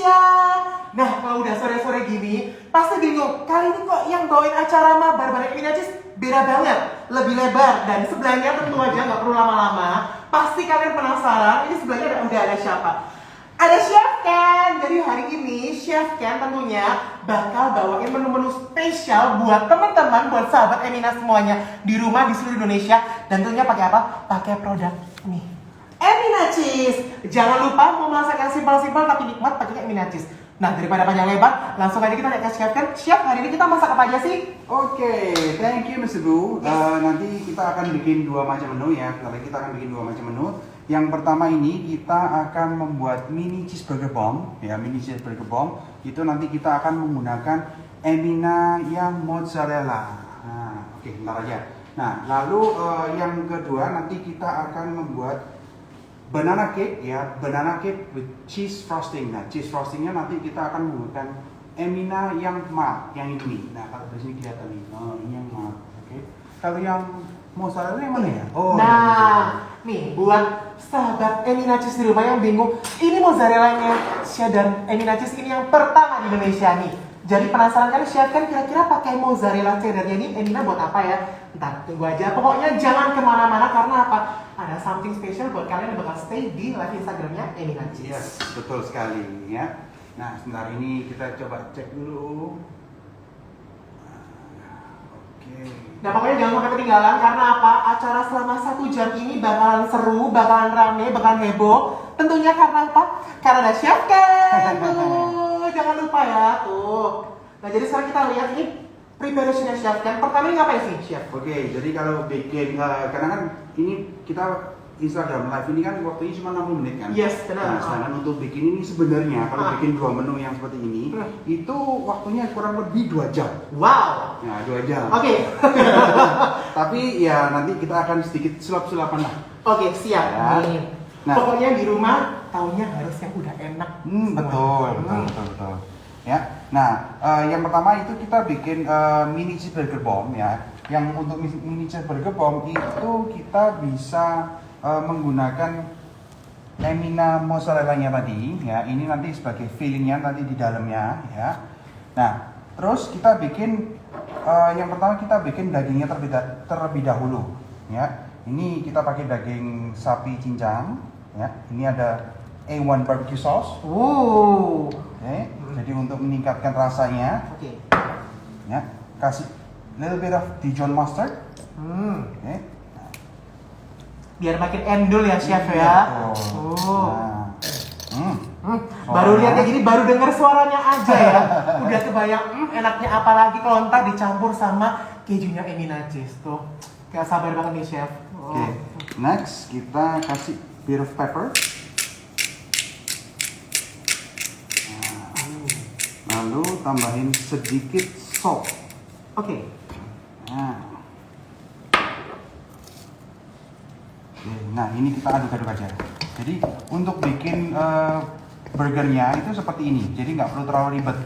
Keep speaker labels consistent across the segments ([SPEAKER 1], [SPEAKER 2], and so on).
[SPEAKER 1] Indonesia. Nah, kalau udah sore-sore gini, pasti bingung, kali ini kok yang bawain acara mabar bareng Emi Najis beda banget, lebih lebar, dan sebelahnya tentu aja nggak perlu lama-lama. Pasti kalian penasaran, ini sebelahnya udah ada siapa? Ada Chef Ken. Jadi hari ini Chef Ken tentunya bakal bawain menu-menu spesial buat teman-teman, buat sahabat Emina semuanya di rumah di seluruh Indonesia. Dan tentunya pakai apa? Pakai produk nih, Emina Cheese. Jangan lupa mau masak yang simpel-simpel tapi nikmat pakai Emina Cheese. Nah, daripada panjang lebar, langsung aja kita tanya ke Chef Ken. Chef, hari ini kita masak apa aja sih?
[SPEAKER 2] Oke, thank you Mr. Bu. Nanti kita akan bikin dua macam menu ya. Kita akan bikin dua macam menu. Yang pertama ini kita akan membuat mini cheeseburger bomb ya, mini cheeseburger bomb. Itu nanti kita akan menggunakan Emina yang mozzarella. Nah, oke, bentar aja. Nah, lalu yang kedua nanti kita akan membuat banana cake ya, banana cake with cheese frosting. Nah, cheese frostingnya nanti kita akan menggunakan Emina yang matte, yang ini. Nah, kalau di sini kelihatan nih. Oh, ini yang matte. Oke. Kalau yang mozzarella yang mana ya? Oh,
[SPEAKER 1] nah, nih buat sahabat Emina Cheese di rumah yang bingung, ini mozzarellanya Chef dan Emina Cheese ini yang pertama di Indonesia nih. Jadi penasaran kan Chef kan kira-kira pakai mozzarella cheddarnya ini Emina buat apa ya? Ntar tunggu aja. Pokoknya jangan kemana-mana karena apa? Ada something special buat kalian yang bakal stay di live Instagramnya Emina Cheese.
[SPEAKER 2] Yes, betul sekali ya. Nah, sebentar ini kita coba cek dulu. Oke.
[SPEAKER 1] Nah, pokoknya jangan sampai ketinggalan karena apa? Acara selama 1 jam ini bakalan seru, bakalan rame, bakalan heboh. Tentunya karena apa? Karena ada Chef Ken. Tuh, jangan lupa ya, tuh. Nah, jadi sekarang kita lihat ini preparation-nya Chef Ken. Pertama ini ngapain sih, Chef?
[SPEAKER 2] Oke, jadi kalau bikin karena kan ini kita Instagram live ini kan waktunya cuma 60 menit kan?
[SPEAKER 1] Yes, benar.
[SPEAKER 2] Nah, sedangkan untuk bikin ini sebenarnya kalau bikin dua menu yang seperti ini itu waktunya kurang lebih 2 jam.
[SPEAKER 1] Wow.
[SPEAKER 2] Nah, 2 jam.
[SPEAKER 1] Oke.
[SPEAKER 2] Tapi ya nanti kita akan sedikit sulap-sulapan lah.
[SPEAKER 1] Oke, siap.
[SPEAKER 2] Ya.
[SPEAKER 1] Nih.
[SPEAKER 2] Nah.
[SPEAKER 1] Pokoknya di rumah taunya harus yang udah enak.
[SPEAKER 2] Betul. Ya. Nah, yang pertama itu kita bikin mini cheeseburger bomb ya. Yang untuk mini cheeseburger bomb itu kita bisa menggunakan Emina mozzarella-nya tadi ya. Ini nanti sebagai fillingnya nanti di dalamnya ya. Nah, terus kita bikin yang pertama kita bikin dagingnya terlebih dahulu ya. Ini kita pakai daging sapi cincang ya. Ini ada A1 barbecue sauce. Oke. Jadi untuk meningkatkan rasanya.
[SPEAKER 1] Oke.
[SPEAKER 2] Ya, kasih little bit of Dijon mustard. Oke.
[SPEAKER 1] Biar makin endul ya Chef
[SPEAKER 2] Iya,
[SPEAKER 1] ya.
[SPEAKER 2] Nah.
[SPEAKER 1] Baru lihat kayak gini, baru dengar suaranya aja ya. Udah kebayang enaknya apalagi kalau ntar dicampur sama kejunya Emina Cheese tuh. Gak sabar banget nih Chef.
[SPEAKER 2] Oke. Next kita kasih bit of pepper. Nah, lalu tambahin sedikit salt.
[SPEAKER 1] Oke.
[SPEAKER 2] Nah, ini kita aduk-aduk aja. Jadi untuk bikin burgernya itu seperti ini. Jadi nggak perlu terlalu ribet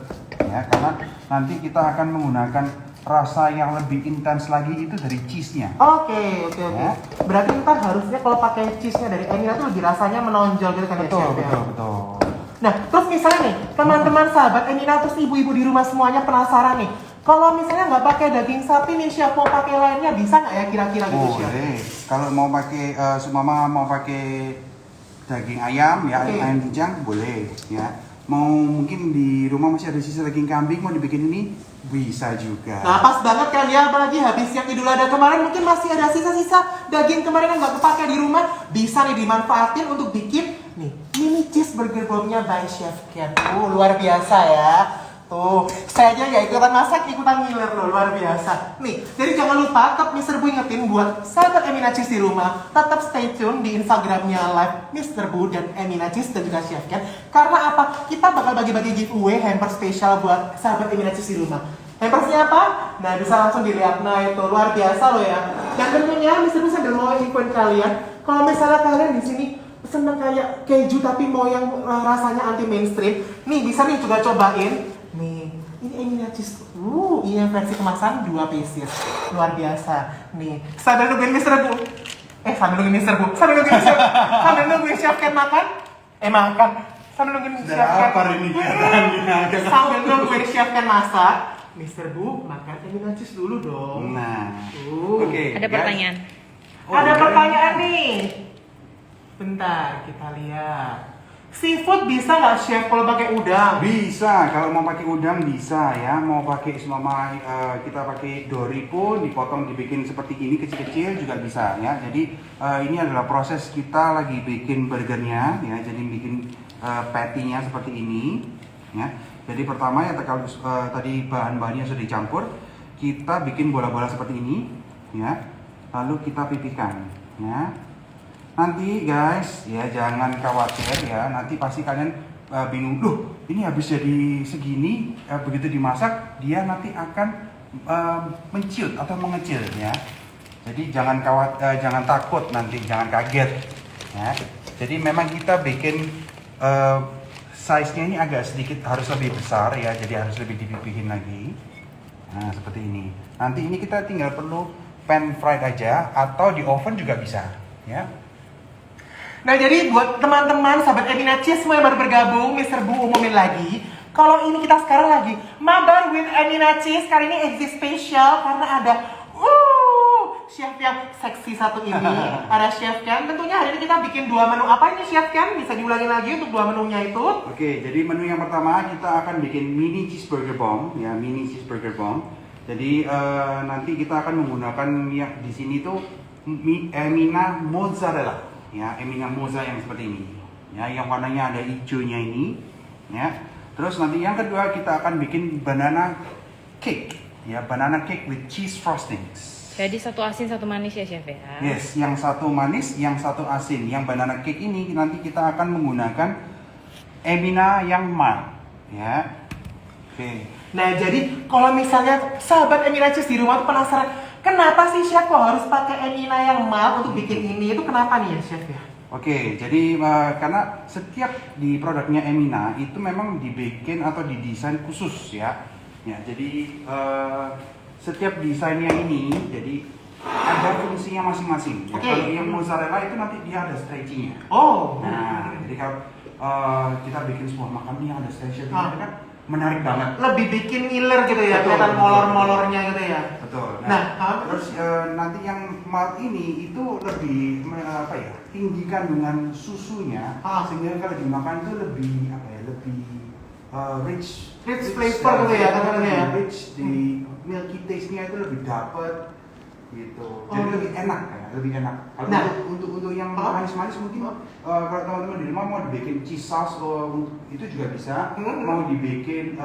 [SPEAKER 2] ya, karena nanti kita akan menggunakan rasa yang lebih intens lagi itu dari cheese-nya.
[SPEAKER 1] Oke.
[SPEAKER 2] Ya.
[SPEAKER 1] Berarti ntar harusnya kalau pakai cheese-nya dari Emina tuh lebih rasanya menonjol gitu kan ya Chef ya?
[SPEAKER 2] Betul.
[SPEAKER 1] Nah, terus misalnya nih, teman-teman sahabat Emina terus ibu-ibu di rumah semuanya penasaran nih. Kalau misalnya nggak pakai daging sapi nih Chef, mau pakai lainnya bisa nggak ya kira-kira gitu Chef?
[SPEAKER 2] Boleh. Kalau mau pakai sumama mau pakai daging ayam ya, ayam cincang boleh ya. Mau mungkin di rumah masih ada sisa daging kambing mau dibikin ini bisa juga.
[SPEAKER 1] Nah, pas banget kan ya, apalagi habis yang Idul Adha kemarin mungkin masih ada sisa-sisa daging kemarin yang nggak kepake di rumah, bisa nih dimanfaatin untuk bikin nih mini cheeseburger bombnya by Chef Ken. Luar biasa ya. Tuh, saya aja nggak ikutan masak, ikutan ngiler loh, luar biasa. Nih, jadi jangan lupa tetap Mr. Bu ingetin buat sahabat Emina Cheese di rumah, tetap stay tune di Instagramnya live Mr. Bu dan Emina Cheese dan juga Chef Ken. Karena apa? Kita bakal bagi-bagi giveaway hamper spesial buat sahabat Emina Cheese di rumah. Hampersnya apa? Nah, bisa langsung dilihat. Nah, itu luar biasa loh ya. Dan tentunya Mr. Bu sambil mau infoin kalian, kalau misalnya kalian di sini seneng kayak keju tapi mau yang rasanya anti mainstream, nih bisa nih juga cobain. Nih, ini Emina Cheese. Ini yang versi kemasan 2 pieces. Luar biasa. Nih, sambil nungguin Mr. Bu. Sambil nungguin Chef Ken makan. Sambil nungguin
[SPEAKER 2] Sudah
[SPEAKER 1] chef Ken.
[SPEAKER 2] lapar ini kelihatannya.
[SPEAKER 1] Sambil nungguin chef Ken masak, Mr. Bu makan Emina cheese dulu dong.
[SPEAKER 2] Nah,
[SPEAKER 1] Oke.
[SPEAKER 3] Ada
[SPEAKER 2] guys.
[SPEAKER 3] pertanyaan.
[SPEAKER 1] Ada
[SPEAKER 2] iya.
[SPEAKER 1] pertanyaan nih. Bentar, kita lihat. Seafood bisa nggak chef kalau pakai udang?
[SPEAKER 2] Bisa, kalau mau pakai udang bisa ya. Mau pakai semama kita pakai dori pun dipotong dibikin seperti ini kecil-kecil juga bisa ya. Jadi ini adalah proses kita lagi bikin burgernya ya. Jadi bikin patty-nya seperti ini ya. Jadi pertama ya kalau tadi bahan-bahannya sudah dicampur, kita bikin bola-bola seperti ini ya. Lalu kita pipihkan ya. Nanti guys, ya jangan khawatir ya. Nanti pasti kalian bingung, loh ini habis jadi segini, begitu dimasak dia nanti akan menciut atau mengecil ya. Jadi jangan khawatir, jangan takut nanti, jangan kaget ya. Jadi memang kita bikin size-nya ini agak sedikit harus lebih besar ya. Jadi harus lebih dipipihin lagi. Nah seperti ini. Nanti ini kita tinggal perlu pan fried aja atau di oven juga bisa ya.
[SPEAKER 1] Nah jadi buat teman-teman sahabat Emina Cheese semua yang baru bergabung, Mr. Bu umumin lagi. Kalau ini kita sekarang lagi mabar with Emina Cheese. Kali ini edisi spesial karena ada chef yang seksi satu ini. Ada chef Ken. Tentunya hari ini kita bikin dua menu. Apa ini chef Ken? Bisa diulangi lagi untuk dua menunya itu?
[SPEAKER 2] Oke, jadi menu yang pertama kita akan bikin mini cheeseburger bomb ya, mini cheeseburger bomb. Jadi nanti kita akan menggunakan yang di sini tuh Emina mozzarella. Ya, Emina Mozza yang seperti ini. Ya, yang warnanya ada hijaunya ini. Ya. Terus nanti yang kedua kita akan bikin banana cake. Ya, banana cake with cheese frostings.
[SPEAKER 3] Jadi satu asin satu manis ya chef ya.
[SPEAKER 2] Yes, yang satu manis, yang satu asin. Yang banana cake ini nanti kita akan menggunakan Emina yang mild. Ya. Oke.
[SPEAKER 1] Nah jadi kalau misalnya sahabat Emina Cheese di rumah tuh penasaran, kenapa sih chef kok harus pakai Emina yang mild untuk bikin ini? Itu kenapa nih ya chef ya?
[SPEAKER 2] Oke, jadi karena setiap di produknya Emina itu memang dibikin atau didesain khusus ya. Ya, jadi setiap desainnya ini jadi ada fungsinya masing-masing. Ya,
[SPEAKER 1] Oke.
[SPEAKER 2] kalau yang mozzarella itu nanti dia ada stretchingnya.
[SPEAKER 1] Oh.
[SPEAKER 2] Nah, jadi kalau kita bikin sebuah makanan yang ada stretching
[SPEAKER 1] Ah.
[SPEAKER 2] itu kan menarik banget.
[SPEAKER 1] Lebih bikin ngiler gitu ya,
[SPEAKER 2] Betul,
[SPEAKER 1] kelihatan
[SPEAKER 2] betul,
[SPEAKER 1] molor-molornya gitu ya.
[SPEAKER 2] Betul.
[SPEAKER 1] Nah,
[SPEAKER 2] terus nanti yang mild ini itu lebih apa ya? Tinggi kandungan susunya sehingga kalau dimakan itu lebih apa ya? Lebih rich
[SPEAKER 1] flavor gitu ya, katanya ya.
[SPEAKER 2] Rich di milky taste-nya itu lebih dapet gitu. Jadi lebih enak ya, lebih enak. Kalau
[SPEAKER 1] Nah.
[SPEAKER 2] untuk yang manis-manis mungkin kalau teman-teman di rumah mau dibikin cheese sauce itu juga bisa. Mau dibikin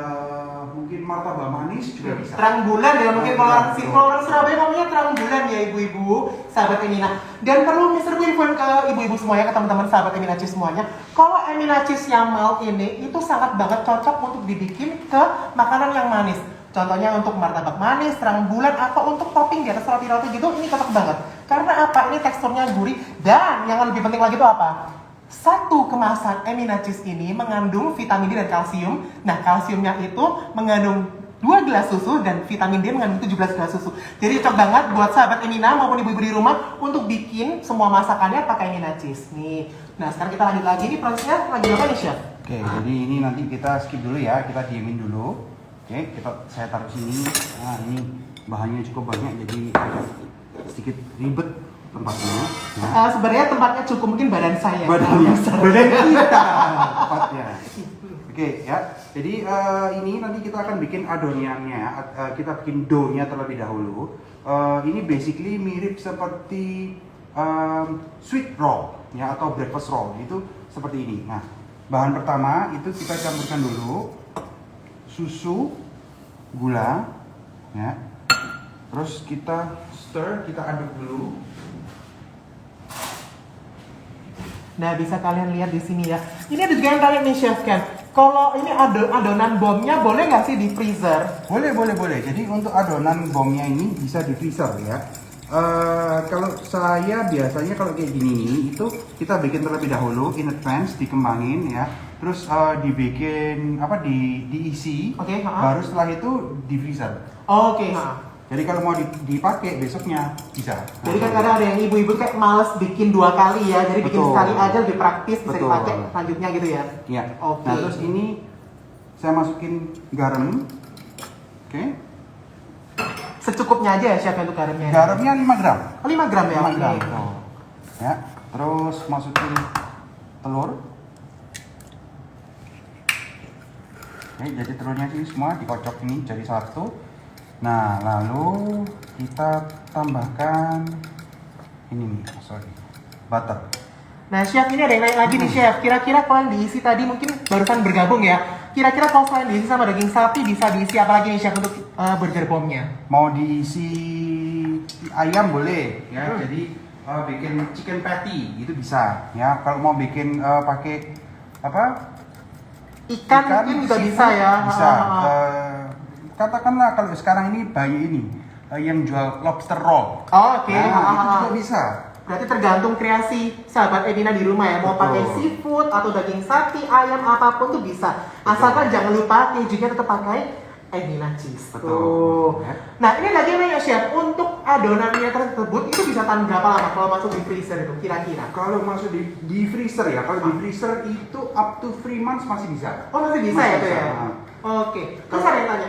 [SPEAKER 2] mungkin martabak manis juga bisa.
[SPEAKER 1] Terang bulan ya mungkin kalau orang Surabaya ngomongnya terang bulan ya ibu-ibu sahabat Emina. Dan perlu Mr. Bu infoin ke ibu-ibu semuanya, ke teman-teman sahabat Emina Cheese semuanya, kalau Emina Cheese yang mild ini itu sangat banget cocok untuk dibikin ke makanan yang manis. Contohnya untuk martabak manis, terang bulan, atau untuk topping di atas roti-roti gitu, ini cocok banget. Karena apa? Ini teksturnya gurih, dan yang lebih penting lagi itu apa? Satu kemasan Emina Cheese ini mengandung vitamin D dan kalsium. Nah, kalsiumnya itu mengandung 2 gelas susu dan vitamin D mengandung 17 gelas susu. Jadi cocok banget buat sahabat Emina maupun ibu-ibu di rumah untuk bikin semua masakannya pakai Emina Cheese. Nih. Nah, sekarang kita lanjut lagi. Ini prosesnya lagi apa nih, Chef?
[SPEAKER 2] Oke, jadi ini nanti kita skip dulu ya, kita diemin dulu. Oke, saya taruh sini. Nah, ini bahannya cukup banyak, jadi agak sedikit ribet tempatnya. Nah,
[SPEAKER 1] Sebenarnya tempatnya cukup, mungkin badan saya.
[SPEAKER 2] badan kita tempatnya. Oke ya, jadi ini nanti kita akan bikin adonannya. Kita bikin dough-nya terlebih dahulu. Ini basically mirip seperti sweet roll ya atau breakfast roll itu seperti ini. Nah, bahan pertama itu kita campurkan dulu susu, gula, ya. Terus kita stir, kita aduk dulu.
[SPEAKER 1] Nah, bisa kalian lihat di sini ya. Ini ada juga yang tarik nih, Chef Ken. Kalau ini adonan bomnya boleh nggak sih di freezer?
[SPEAKER 2] Boleh. Jadi untuk adonan bomnya ini bisa di freezer ya. Kalau saya biasanya kalau kayak gini nih, itu kita bikin terlebih dahulu in advance, dikembangin ya. Terus dibikin apa diisi.
[SPEAKER 1] Oke,
[SPEAKER 2] baru setelah itu di freezer.
[SPEAKER 1] Oke.
[SPEAKER 2] Jadi kalau mau dipakai besoknya bisa.
[SPEAKER 1] Jadi kan kadang ada yang ibu-ibu kayak males bikin 2 kali ya, jadi bikin
[SPEAKER 2] Betul.
[SPEAKER 1] sekali aja lebih praktis, bisa
[SPEAKER 2] Betul.
[SPEAKER 1] dipakai lanjutnya gitu ya.
[SPEAKER 2] Iya.
[SPEAKER 1] Oke.
[SPEAKER 2] Nah terus ini saya masukin garam. Oke.
[SPEAKER 1] Secukupnya aja ya chef untuk garamnya.
[SPEAKER 2] Garamnya 5 gram.
[SPEAKER 1] 5 gram ya.
[SPEAKER 2] 5 gram.
[SPEAKER 1] Oke.
[SPEAKER 2] Tuh. Ya. Terus masukin telur. Oke, jadi telurnya sih semua dikocok ini jadi satu. Nah, lalu kita tambahkan ini nih, butter.
[SPEAKER 1] Nah chef, ini ada yang naik lagi nih chef. Kira-kira kalau yang diisi tadi mungkin barusan bergabung ya. Kira-kira kalau selain diisi sama daging sapi bisa diisi apa lagi nih chef untuk burger bombnya?
[SPEAKER 2] Mau diisi ayam boleh ya. Jadi bikin chicken patty itu bisa ya. Kalau mau bikin pakai apa?
[SPEAKER 1] Ikan mungkin juga bisa ya.
[SPEAKER 2] Bisa. Katakanlah kalau sekarang ini banyak ini yang jual lobster roll.
[SPEAKER 1] Oh, oke.
[SPEAKER 2] Nah, itu juga bisa.
[SPEAKER 1] Berarti tergantung kreasi sahabat Emina di rumah ya. Mau
[SPEAKER 2] Betul.
[SPEAKER 1] pakai seafood atau daging sapi, ayam apapun tuh bisa. Asalkan jangan lupa kejunya tetap pakai Emina cheese.
[SPEAKER 2] Betul.
[SPEAKER 1] Tuh.
[SPEAKER 2] Ya.
[SPEAKER 1] Nah ini lagi nih ya chef. Untuk adonannya tersebut itu bisa tahan berapa lama kalau masuk di freezer itu kira-kira?
[SPEAKER 2] Kalau masuk di freezer ya, kalau di freezer itu up to 3 months masih bisa.
[SPEAKER 1] Oh masih bisa
[SPEAKER 2] Masih
[SPEAKER 1] ya tuh
[SPEAKER 2] bisa,
[SPEAKER 1] ya?
[SPEAKER 2] nah.
[SPEAKER 1] Oke. Terus ada yang tanya.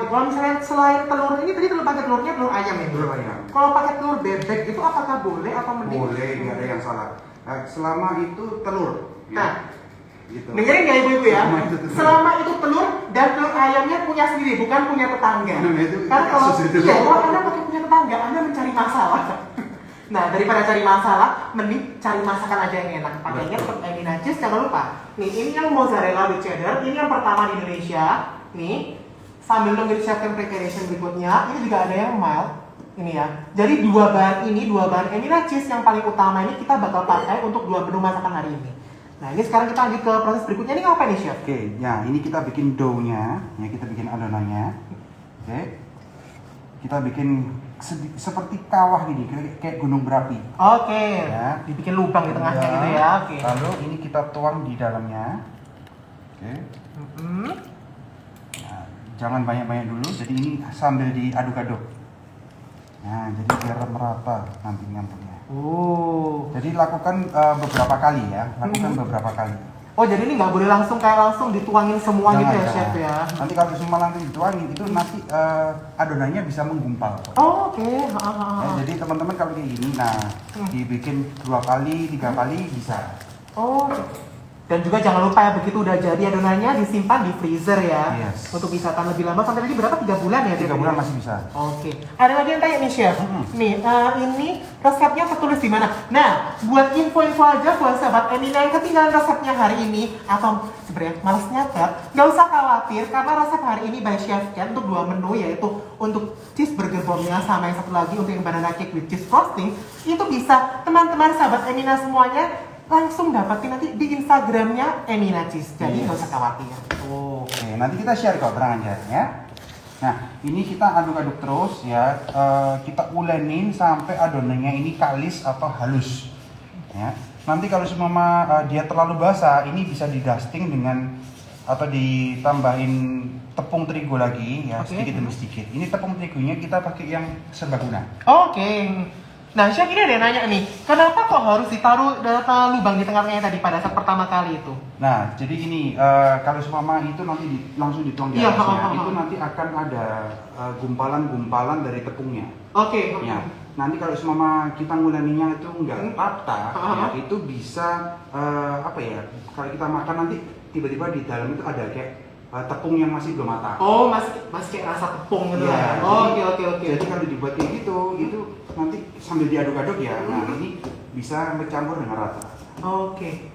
[SPEAKER 1] Kalau misalnya selain telur ini tadi telur pakai telurnya telur ayam ya?
[SPEAKER 2] Telur ayam.
[SPEAKER 1] Kalau pakai telur bebek itu apakah boleh atau mending?
[SPEAKER 2] Boleh, nggak ada yang salah. Selama itu telur. Ya.
[SPEAKER 1] Nah,
[SPEAKER 2] Gitu.
[SPEAKER 1] dengerin ya ibu-ibu ya.
[SPEAKER 2] Selama itu telur.
[SPEAKER 1] Selama itu telur dan telur ayamnya punya sendiri, bukan punya tetangga.
[SPEAKER 2] Nah, itu
[SPEAKER 1] Karena kalau
[SPEAKER 2] kasus itu.
[SPEAKER 1] iya, kalau anda pakai punya tetangga, anda mencari masalah. Nah, daripada cari masalah, mending cari masakan aja yang enak. Pakainya tetap Emina cheese, jangan lupa. Nih, ini yang mozzarella with cheddar, ini yang pertama di Indonesia. Nih, sambil nunggu siapkan preparation berikutnya, ini juga ada yang mild. Ini ya. Jadi dua bahan Emina cheese yang paling utama ini kita bakal pakai untuk 2 menu masakan hari ini. Nah, ini sekarang kita lanjut ke proses berikutnya. Ini ngapain nih, Chef?
[SPEAKER 2] Oke, ya ini kita bikin dough-nya, ya kita bikin adonannya. Oke. Kita bikin seperti kawah gini, kayak gunung berapi.
[SPEAKER 1] Oke.
[SPEAKER 2] Ya.
[SPEAKER 1] Dibikin lubang di tengahnya
[SPEAKER 2] Ya.
[SPEAKER 1] gitu ya. Oke.
[SPEAKER 2] Lalu ini kita tuang di dalamnya. Oke.
[SPEAKER 1] Mhm.
[SPEAKER 2] Nah, jangan banyak-banyak dulu, jadi ini sambil diaduk-aduk. Nah, jadi biar merata nanti nyampurnya.
[SPEAKER 1] Oh.
[SPEAKER 2] Jadi lakukan beberapa kali ya, beberapa kali.
[SPEAKER 1] Oh, jadi ini nggak boleh langsung dituangin semua gitu ya, Chef ya?
[SPEAKER 2] Nanti kalau semua langsung dituangin itu nanti adonannya bisa menggumpal.
[SPEAKER 1] Oh, oke.
[SPEAKER 2] Ya, jadi teman-teman kalau kayak gini, nah dibikin 2 kali, 3 kali bisa.
[SPEAKER 1] Oh. Dan juga jangan lupa ya, begitu udah jadi adonannya disimpan di freezer ya.
[SPEAKER 2] Yes.
[SPEAKER 1] Untuk bisa tahan lebih lama, sampai tadi berapa? 3 bulan ya?
[SPEAKER 2] 3 bulan masih bisa.
[SPEAKER 1] Oke. Ada lagi yang tanya nih, Chef. Nih, ini resepnya tertulis di mana? Nah, buat info-info aja buat sahabat Emina yang ketinggalan resepnya hari ini atau sebenarnya males nyatet, nggak usah khawatir karena resep hari ini by Chef Ken untuk 2 menu, yaitu untuk cheeseburger bombnya sama yang satu lagi untuk yang banana cake with cheese frosting, itu bisa teman-teman sahabat Emina semuanya langsung dapetin nanti di Instagramnya Emina Cheese. Jadi nggak usah khawatir.
[SPEAKER 2] Oke, nanti kita share kok, tenang aja ya. Nah, ini kita aduk-aduk terus ya. Kita ulenin sampai adonannya ini kalis atau halus. Ya. Nanti kalau semua dia terlalu basah, ini bisa di dusting dengan atau ditambahin tepung terigu lagi ya, sedikit demi sedikit. Ini tepung terigunya kita pakai yang serbaguna.
[SPEAKER 1] Oke. Nah, Chef, ini ada yang nanya nih, kenapa kok harus ditaruh lubang di tengah-tengahnya tadi pada saat pertama kali itu?
[SPEAKER 2] Nah, jadi ini kalau seumpama itu nanti langsung dituang di
[SPEAKER 1] Iya,
[SPEAKER 2] atasnya, itu nanti akan ada gumpalan-gumpalan dari tepungnya.
[SPEAKER 1] Oke.
[SPEAKER 2] Ya, nanti kalau seumpama kita ngulaninya itu nggak patah, ya, itu bisa apa ya? Kalau kita makan nanti tiba-tiba di dalam itu ada kayak tepung yang masih belum matang.
[SPEAKER 1] Oh, masih kayak rasa tepung gitu ya?
[SPEAKER 2] Ya,
[SPEAKER 1] Oke.
[SPEAKER 2] Jadi kalau dibuat kayak gitu, itu nanti sambil diaduk-aduk ya. Nah, ini bisa bercampur dengan rata.
[SPEAKER 1] Oke.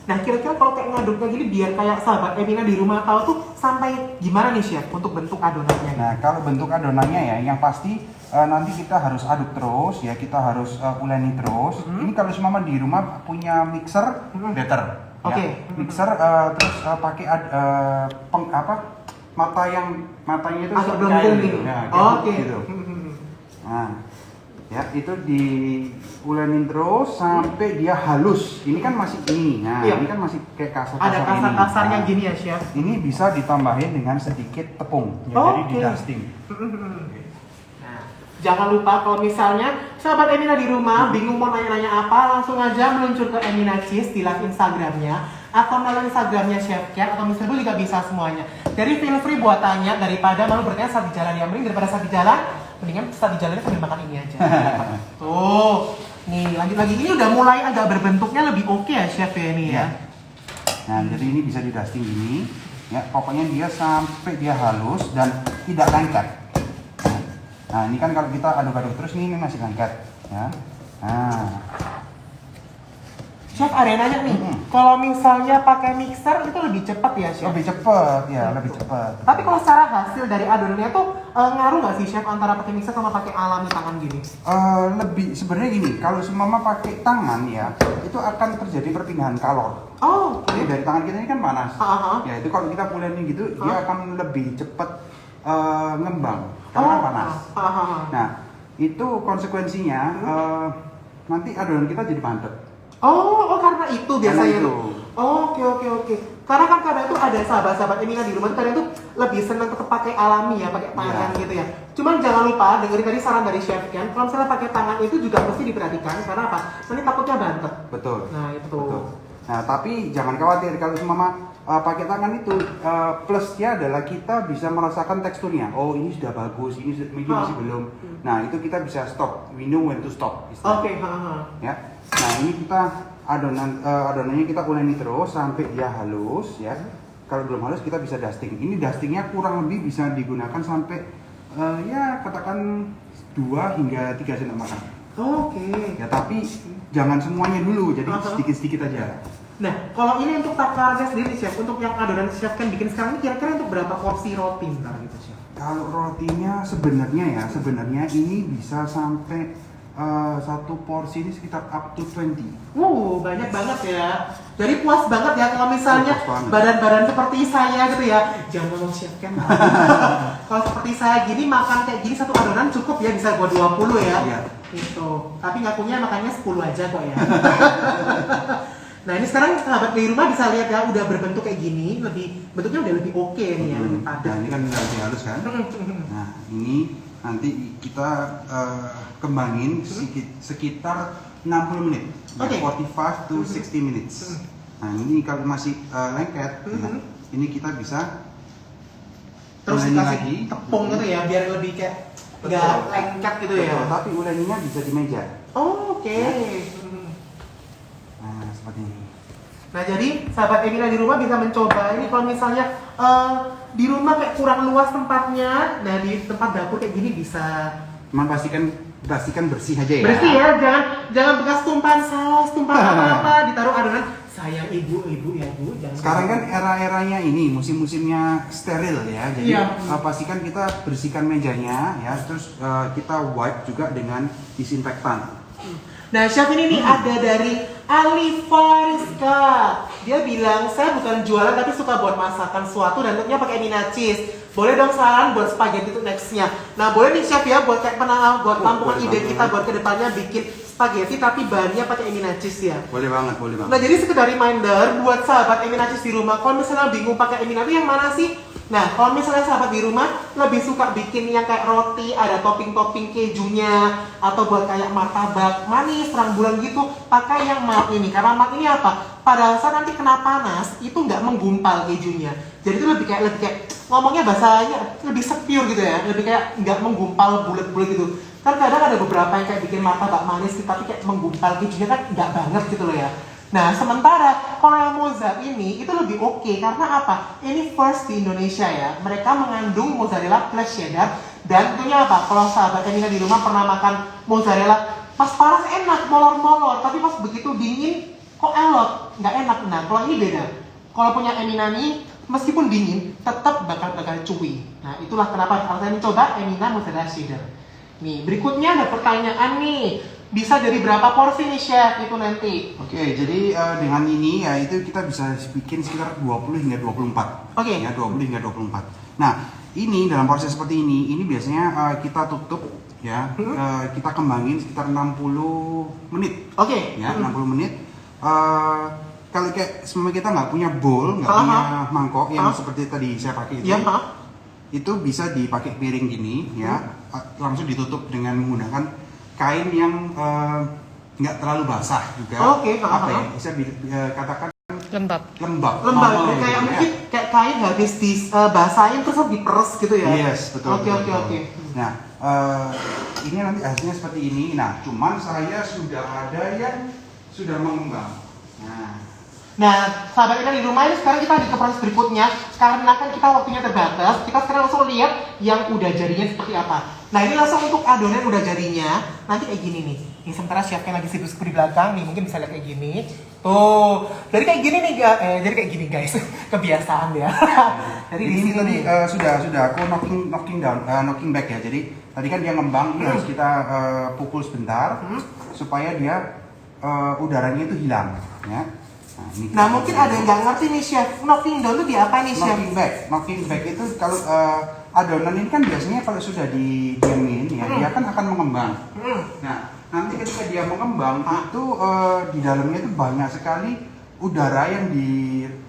[SPEAKER 1] Nah, kira-kira kalau kayak ngaduknya gini biar kayak sahabat Emina di rumah tahu tuh sampai gimana nih, Chef, untuk bentuk adonannya?
[SPEAKER 2] Nah, kalau bentuk adonannya ya, yang pasti nanti kita harus aduk terus ya, kita harus uleni terus. Ini kalau semua di rumah punya mixer, better.
[SPEAKER 1] Oke.
[SPEAKER 2] Ya. Mixer terus pakai matanya itu
[SPEAKER 1] Agak
[SPEAKER 2] seperti
[SPEAKER 1] belengkung
[SPEAKER 2] air
[SPEAKER 1] gitu.
[SPEAKER 2] Ya,
[SPEAKER 1] Oke.
[SPEAKER 2] gitu. Nah, ya itu diulenin terus sampai dia halus. Ini kan masih ini. Nah,
[SPEAKER 1] Iya.
[SPEAKER 2] ini kan masih kayak kasar-kasar
[SPEAKER 1] Ada
[SPEAKER 2] ini.
[SPEAKER 1] kasar-kasarnya
[SPEAKER 2] Nah,
[SPEAKER 1] gini ya, Chef?
[SPEAKER 2] ini bisa ditambahin dengan sedikit tepung, ya, jadi di
[SPEAKER 1] Oke.
[SPEAKER 2] dusting.
[SPEAKER 1] Jangan lupa kalau misalnya sahabat Emina di rumah bingung mau nanya-nanya apa, langsung aja meluncur ke Emina Cheese di live Instagramnya atau melalui Instagramnya Chef Cat atau Mr. Bull juga bisa semuanya. Jadi feel free buat tanya daripada malu bertanya saat di jalan, yang mending daripada saat di jalan, mendingan saat di jalan sambil makan ini aja. Tuh, nih lanjut lagi, ini udah mulai agak berbentuknya lebih oke ya Chef ya ini ya.
[SPEAKER 2] Nah, jadi ini bisa di dusting gini, ya. Pokoknya dia sampai dia halus dan tidak lengket. Nah, ini kan kalau kita aduk-aduk terus ini masih lengket, ya. Nah,
[SPEAKER 1] Chef ada yang nanya nih, kalau misalnya pakai mixer itu lebih cepat ya Chef?
[SPEAKER 2] lebih cepet, ya, lebih cepet.
[SPEAKER 1] Tapi kalau secara hasil dari adonannya tuh ngaruh nggak sih Chef antara pakai mixer sama pakai alami tangan gini?
[SPEAKER 2] Lebih sebenarnya gini, kalau semama pakai tangan ya, itu akan terjadi perpindahan kalor.
[SPEAKER 1] Oh, oke.
[SPEAKER 2] Jadi dari tangan kita ini kan panas. Ya, itu kalau kita pulenin gitu, dia akan lebih cepat ngembang karena kan panas. Nah, itu konsekuensinya nanti adonan kita jadi padat.
[SPEAKER 1] Oh, karena itu biasanya
[SPEAKER 2] Karena itu.
[SPEAKER 1] tuh. Oh, oke. Karena kan kadang tuh ada sahabat-sahabat Emina di rumah tuh kadang tuh lebih seneng tetap pakai alami ya, pakai tangan gitu ya. Cuman jangan lupa dengerin tadi saran dari Chef Ken, kalau misalnya pakai tangan itu juga mesti diperhatikan karena apa? Nanti takutnya bantet.
[SPEAKER 2] Betul.
[SPEAKER 1] Nah, itu.
[SPEAKER 2] Betul. Nah, tapi jangan khawatir kalau semama pakai tangan itu plusnya adalah kita bisa merasakan teksturnya. Oh, ini sudah bagus, ini masih belum. Nah, itu kita bisa stop. We know when to stop.
[SPEAKER 1] Oke,
[SPEAKER 2] Ya. Nah, ini kita adonannya kita uleni terus sampai dia halus ya. Kalau belum halus kita bisa dusting. Ini dustingnya kurang lebih bisa digunakan sampai ya katakan 2 hingga 3 sendok makan.
[SPEAKER 1] Oke.
[SPEAKER 2] Ya, tapi jangan semuanya dulu, jadi sedikit-sedikit aja.
[SPEAKER 1] Nah, kalau ini untuk takarannya sendiri Chef, untuk yang adonan Chef Ken bikin sekarang ini kira-kira untuk berapa porsi roti ntar gitu Chef?
[SPEAKER 2] Kalau rotinya sebenarnya ini bisa sampai satu porsi ini sekitar up to 20.
[SPEAKER 1] Banyak banget ya. Jadi puas banget ya kalau misalnya
[SPEAKER 2] Puas banget.
[SPEAKER 1] badan-badan seperti saya gitu ya. Jangan ngomong Chef Ken. Kalau seperti saya gini makan kayak gini satu adonan cukup ya, bisa buat 20 ya.
[SPEAKER 2] Iya.
[SPEAKER 1] Itu. Tapi ngakunya makannya 10 aja kok ya. Nah, ini sekarang sahabat di rumah bisa lihat ya, udah berbentuk kayak gini, bentuknya udah lebih oke nih ya, lebih padat.
[SPEAKER 2] Nah, ini kan udah lebih halus kan? Nah, ini nanti kita kembangin sekitar 60 menit.
[SPEAKER 1] Oke.
[SPEAKER 2] 45 to 60 minutes. Nah, ini kalau masih lengket, nah, ini kita bisa
[SPEAKER 1] Terus
[SPEAKER 2] uleni
[SPEAKER 1] dikasih tepung gitu ya, biar lebih kayak nggak lengket gitu ya.
[SPEAKER 2] Betul, tapi uleninya bisa di meja.
[SPEAKER 1] Oh, oke.
[SPEAKER 2] Nah, seperti ini.
[SPEAKER 1] Nah, jadi sahabat Emina di rumah bisa mencoba ini kalau misalnya di rumah kayak kurang luas tempatnya. Nah, di tempat dapur kayak gini bisa.
[SPEAKER 2] Cuman pastikan bersih aja ya.
[SPEAKER 1] Bersih ya, jangan bekas tumpahan saus, tumpahan apa-apa ditaruh adonan. Sayang ibu ya Bu, jangan.
[SPEAKER 2] Sekarang kan era-eranya ini musim-musimnya steril ya. Jadi
[SPEAKER 1] Iya.
[SPEAKER 2] pastikan kita bersihkan mejanya ya, terus kita wipe juga dengan disinfektan.
[SPEAKER 1] Nah, chef ini nih ada dari Ali Fariska. Dia bilang, saya bukan jualan tapi suka buat masakan suatu dan tentunya pakai Emina Cheese. Boleh dong saran buat spaghetti itu nextnya. Nah, boleh nih chef ya buat kayak buat tampungan
[SPEAKER 2] boleh
[SPEAKER 1] ide
[SPEAKER 2] banget.
[SPEAKER 1] kita buat kedepannya bikin spaghetti tapi bahannya pakai Emina Cheese ya.
[SPEAKER 2] Boleh banget, boleh banget.
[SPEAKER 1] Nah, jadi sekedar reminder buat sahabat Emina Cheese di rumah, kalau misalnya bingung pakai Emina itu yang mana sih? Nah, kalau misalnya sahabat di rumah lebih suka bikin yang kayak roti, ada topping-topping kejunya, atau buat kayak martabak manis, terang bulan gitu, pakai yang matte ini. Karena matte ini apa? Pada saat nanti kena panas, itu nggak menggumpal kejunya. Jadi itu lebih kayak ngomongnya bahasanya lebih secure gitu ya, lebih kayak nggak menggumpal bulat-bulat gitu. Kan kadang ada beberapa yang kayak bikin martabak manis, tapi kayak menggumpal kejunya kan nggak banget gitu loh ya. Nah, sementara kalau yang Moza ini itu lebih oke karena apa? Ini first di Indonesia ya. Mereka mengandung mozzarella plus cheddar dan tentunya apa? Kalau sahabat Emina di rumah pernah makan mozzarella pas panas enak, molor-molor, tapi pas begitu dingin kok elot, nggak enak. Nah, kalau ini beda. Kalau punya Emina nih, meskipun dingin, tetap bakal chewy. Nah, itulah kenapa kalau saya mencoba Emina mozzarella cheddar. Nih, berikutnya ada pertanyaan nih. Bisa jadi berapa porsi nih chef itu nanti?
[SPEAKER 2] Oke, jadi dengan ini ya itu kita bisa bikin sekitar 20 hingga 24.
[SPEAKER 1] Oke.
[SPEAKER 2] Ya, 20 hingga 24. Nah, ini dalam proses seperti ini biasanya kita tutup ya, kita kembangin sekitar 60 menit.
[SPEAKER 1] Oke.
[SPEAKER 2] Ya, 60 menit. Kalau kayak sebenarnya kita nggak punya bowl, nggak punya mangkok yang seperti tadi saya pakai itu,
[SPEAKER 1] Ya,
[SPEAKER 2] itu bisa dipakai piring gini ya. langsung ditutup dengan menggunakan kain yang nggak terlalu basah juga.
[SPEAKER 1] Oke,
[SPEAKER 2] Apa ya? Bisa katakan
[SPEAKER 3] Lembab.
[SPEAKER 2] lembab.
[SPEAKER 1] Lembab,
[SPEAKER 2] Mama,
[SPEAKER 1] kayak
[SPEAKER 2] gitu,
[SPEAKER 1] mungkin kayak kain habis dibasahin terus diperes gitu ya?
[SPEAKER 2] Yes, betul.
[SPEAKER 1] Oke.
[SPEAKER 2] Nah, ini nanti hasilnya seperti ini. Nah, cuman saya sudah ada yang sudah mengembang.
[SPEAKER 1] Nah, sahabat kita di rumah ini sekarang kita di ke proses berikutnya. Karena kan kita waktunya terbatas, kita sekarang langsung lihat yang udah jadinya seperti apa. Nah, ini langsung untuk adonan udah jadinya. Nanti kayak gini nih. Ini sementara chef kan lagi sibuk di belakang nih, mungkin bisa lihat kayak gini. Tuh, jadi kayak gini nih, jadi kayak gini guys. Kebiasaan ya. Jadi di
[SPEAKER 2] Ini
[SPEAKER 1] sini
[SPEAKER 2] tadi
[SPEAKER 1] nih.
[SPEAKER 2] sudah aku knocking back ya. Jadi tadi kan dia ngembang, ini harus kita pukul sebentar supaya dia udaranya itu hilang, ya.
[SPEAKER 1] Nah, mungkin ada yang nggak ngerti nih chef. Knocking down itu di apa nih chef?
[SPEAKER 2] Knocking back itu kalau adonan ini kan biasanya kalau sudah didiemin ya dia kan akan mengembang. Nah, nanti ketika dia mengembang itu di dalamnya itu banyak sekali udara yang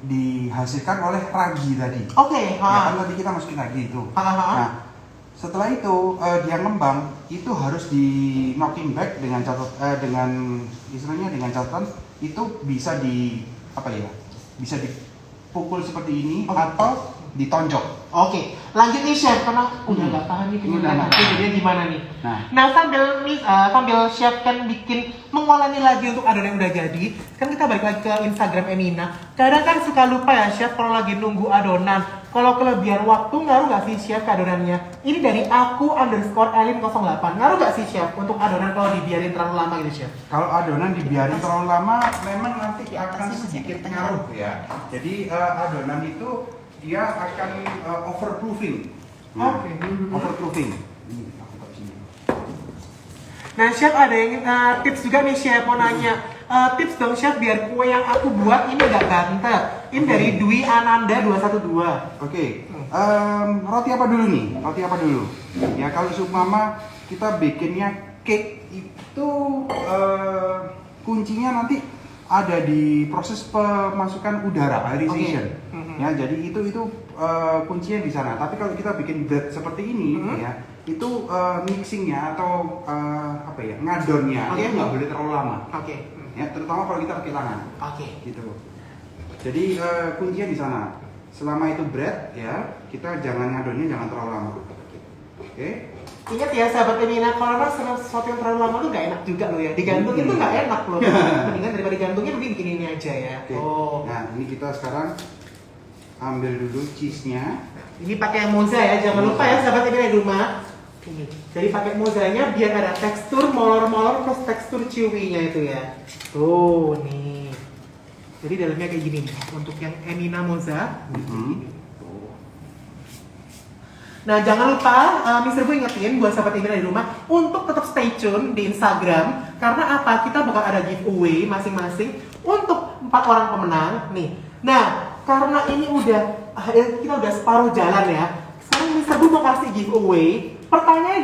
[SPEAKER 2] dihasilkan oleh ragi tadi.
[SPEAKER 1] Oke.
[SPEAKER 2] Ya kan tadi kita masukin ragi itu. Nah, setelah itu dia ngembang itu harus di knocking back dengan istilahnya dengan catatan itu bisa bisa dipukul seperti ini atau ditonjok.
[SPEAKER 1] Oke, lanjut nih chef karena udah nggak tahan nih pengen jadinya gimana nih. Nah sambil chef kan bikin mengolah nih lagi untuk adonan yang udah jadi, kan kita balik lagi ke Instagram Emina. Kadang kan suka lupa ya chef kalau lagi nunggu adonan. Kalau kelebihan waktu ngaruh nggak sih chef ke adonannya? Ini dari aku _Elin08. Ngaruh nggak sih chef untuk adonan kalau dibiarin terlalu lama gitu chef?
[SPEAKER 2] Kalau adonan dibiarin terlalu lama, memang nanti akan sedikit ngaruh ya. Jadi adonan itu dia akan overproofing. Overproofing.
[SPEAKER 1] Nah chef ada yang tips juga nih chef mau nanya. Tips dong chef biar kue yang aku buat ini gak gantet. Ini dari Dwi Ananda 212.
[SPEAKER 2] Oke. Roti apa dulu nih? Roti apa dulu? Ya kalau seumpama kita bikinnya cake itu kuncinya nanti ada di proses pemasukan udara, aeration. Ya, jadi itu kuncinya di sana. Tapi kalau kita bikin bread seperti ini ya, itu mixingnya atau ngadonnya itu nggak boleh terlalu lama. Ya, terutama kalau kita pakai tangan. Gitu. Jadi kuncinya di sana. Selama itu bread ya, kita jangan ngadonnya jangan terlalu lama. Oke.
[SPEAKER 1] Ingat ya sahabat Emina, kalau rasa sesuatu yang terlalu lama tuh gak enak juga loh ya. Digantungin tuh gak enak loh. Mendingan daripada digantungin mending bikin ini aja ya.
[SPEAKER 2] Nah, ini kita sekarang ambil dulu cheese-nya.
[SPEAKER 1] Ini pakai moza ya, jangan lupa ya sahabat Emina di rumah. Ini. Jadi pakai mozanya biar ada tekstur molor-molor plus tekstur chewy-nya itu ya. Tuh nih. Jadi dalamnya kayak gini nih. Untuk yang Emina moza. Nah jangan lupa Mr. Bu ingetin buat sahabat Emina di rumah untuk tetap stay tune di Instagram. Karena apa? Kita bakal ada giveaway masing-masing untuk 4 orang pemenang nih. Nah karena ini kita udah separuh jalan ya. Sekarang Mr. Bu mau kasih giveaway. Pertanyaannya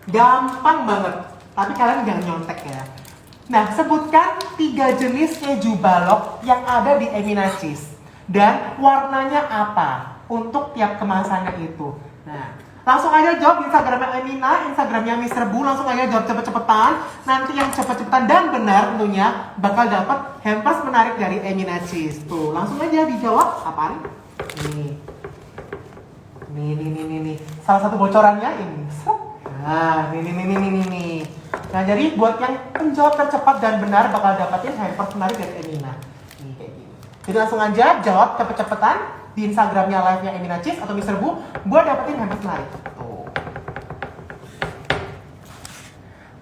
[SPEAKER 1] gampang banget. Tapi kalian jangan nyontek ya. Nah sebutkan 3 jenis keju balok yang ada di Emina Cheese dan warnanya apa untuk tiap kemasannya itu. Nah, langsung aja jawab di Instagramnya Emina, Instagramnya Mr. Bu, langsung aja jawab cepet-cepetan. Nanti yang cepet-cepetan dan benar tentunya bakal dapat hampers menarik dari Emina Cheese. Tuh, langsung aja dijawab. Apaan? Nih. Salah satu bocorannya ini. Nah, nih. Nah, jadi buat yang penjawab tercepat dan benar bakal dapetin hampers menarik dari Emina. Nih kayak gini. Jadi langsung aja jawab cepet-cepetan di Instagramnya live-nya Emina Cheese atau Mr. Bu buat dapetin hampers menarik. Tuh.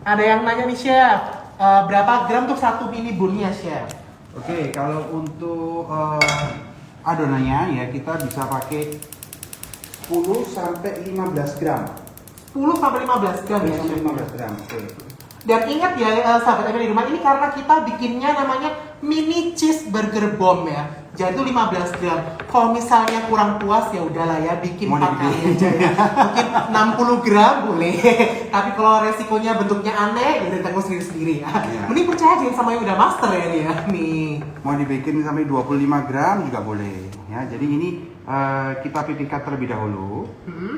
[SPEAKER 1] Ada yang nanya nih chef, berapa gram untuk satu mini bowl-nya chef?
[SPEAKER 2] Oke, kalau untuk adonannya ya kita bisa pakai 10 sampai 15 gram.
[SPEAKER 1] 10 sampai 15 gram ya chef.
[SPEAKER 2] 15 gram. Oke.
[SPEAKER 1] Dan ingat ya sahabat Emina di rumah, ini karena kita bikinnya namanya mini cheese burger bomb ya. Jadi itu 15 gram. Kalau misalnya kurang puas ya udahlah ya bikin 4 kali aja ya. Mungkin 60 gram boleh. Tapi kalau resikonya bentuknya aneh ya tanggung sendiri-sendiri ya. Mending percaya aja sama yang udah master ya nih ya. Nih.
[SPEAKER 2] Mau dibikin sampai 25 gram juga boleh ya. Jadi ini kita pipihkan terlebih dahulu.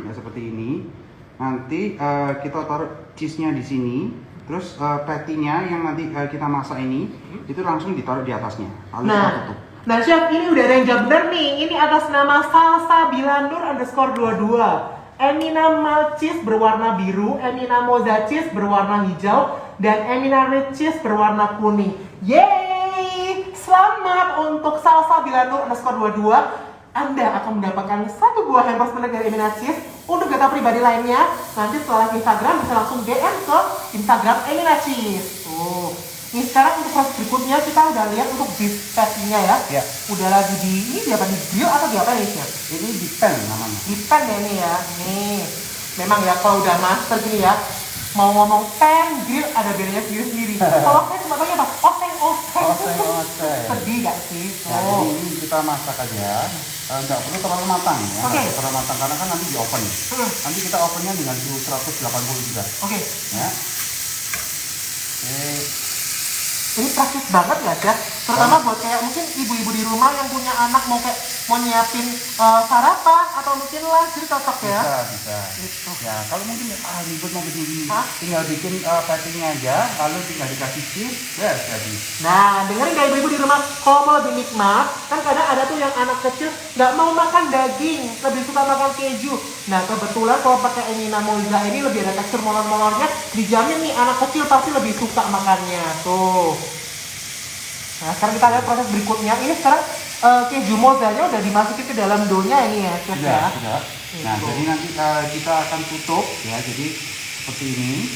[SPEAKER 2] Ya seperti ini. nanti kita taruh cheese-nya di sini, terus patty-nya yang nanti kita masak ini itu langsung ditaruh di atasnya. Lalu kita tutup.
[SPEAKER 1] Nah chef, ini udah ada yang jawab bener nih. Ini atas nama salsabilanur_22. Emina Mild Cheese berwarna biru, Emina Moza Cheese berwarna hijau, dan Emina Red Cheese berwarna kuning. Yeay! Selamat untuk salsabilanur_22. Anda akan mendapatkan 1 buah hampers penuh dari Emina Cheese. Untuk data pribadi lainnya, nanti setelah Instagram bisa langsung DM ke Instagram Emina Cheese. Tuh. Ini sekarang untuk proses berikutnya kita udah lihat untuk beef patty-nya ya.
[SPEAKER 2] Ya.
[SPEAKER 1] Udah lagi ini di grill atau di apa nih chef?
[SPEAKER 2] Ini di pan namanya.
[SPEAKER 1] Di pan ya ini ya. Nih. Memang ya kalau udah master gini ya, mau ngomong pan, grill ada bedanya sendiri-sendiri. Kalau saya cuma tanya apa? Oseng. Sedih gak sih?
[SPEAKER 2] Nah, jadi ini kita masak aja. Nggak perlu terlalu matang ya.
[SPEAKER 1] Oke.
[SPEAKER 2] Nggak terlalu matang karena kan nanti di oven. Nanti kita ovennya dengan suhu 180 juga.
[SPEAKER 1] Oke.
[SPEAKER 2] Ya. Oke.
[SPEAKER 1] Ini praktis banget ya chef, terutama buat kayak mungkin ibu-ibu di rumah yang punya anak mau nyiapin sarapan atau mungkin lunch, jadi cocok ya.
[SPEAKER 2] Bisa.
[SPEAKER 1] Gitu.
[SPEAKER 2] Ya, kalau mungkin ribet mau begini,
[SPEAKER 1] Hah?
[SPEAKER 2] tinggal bikin patty-nya aja, lalu tinggal dikasih cheese, jadi.
[SPEAKER 1] Nah, dengerin gak ibu-ibu di rumah, kalau mau lebih nikmat, kan kadang ada tuh yang anak kecil nggak mau makan daging, lebih suka makan keju. Nah, kebetulan kalau pakai Emina Moza ini lebih ada tekstur molor-molornya, dijamin nih anak kecil pasti lebih suka makannya. Tuh. Nah, sekarang kita lihat proses berikutnya. Ini sekarang keju mozanya udah dimasukin ke dalam doughnya ini ya, chef ya.
[SPEAKER 2] Sudah. Nah,
[SPEAKER 1] Gitu.
[SPEAKER 2] jadi nanti kita akan tutup ya, jadi seperti ini.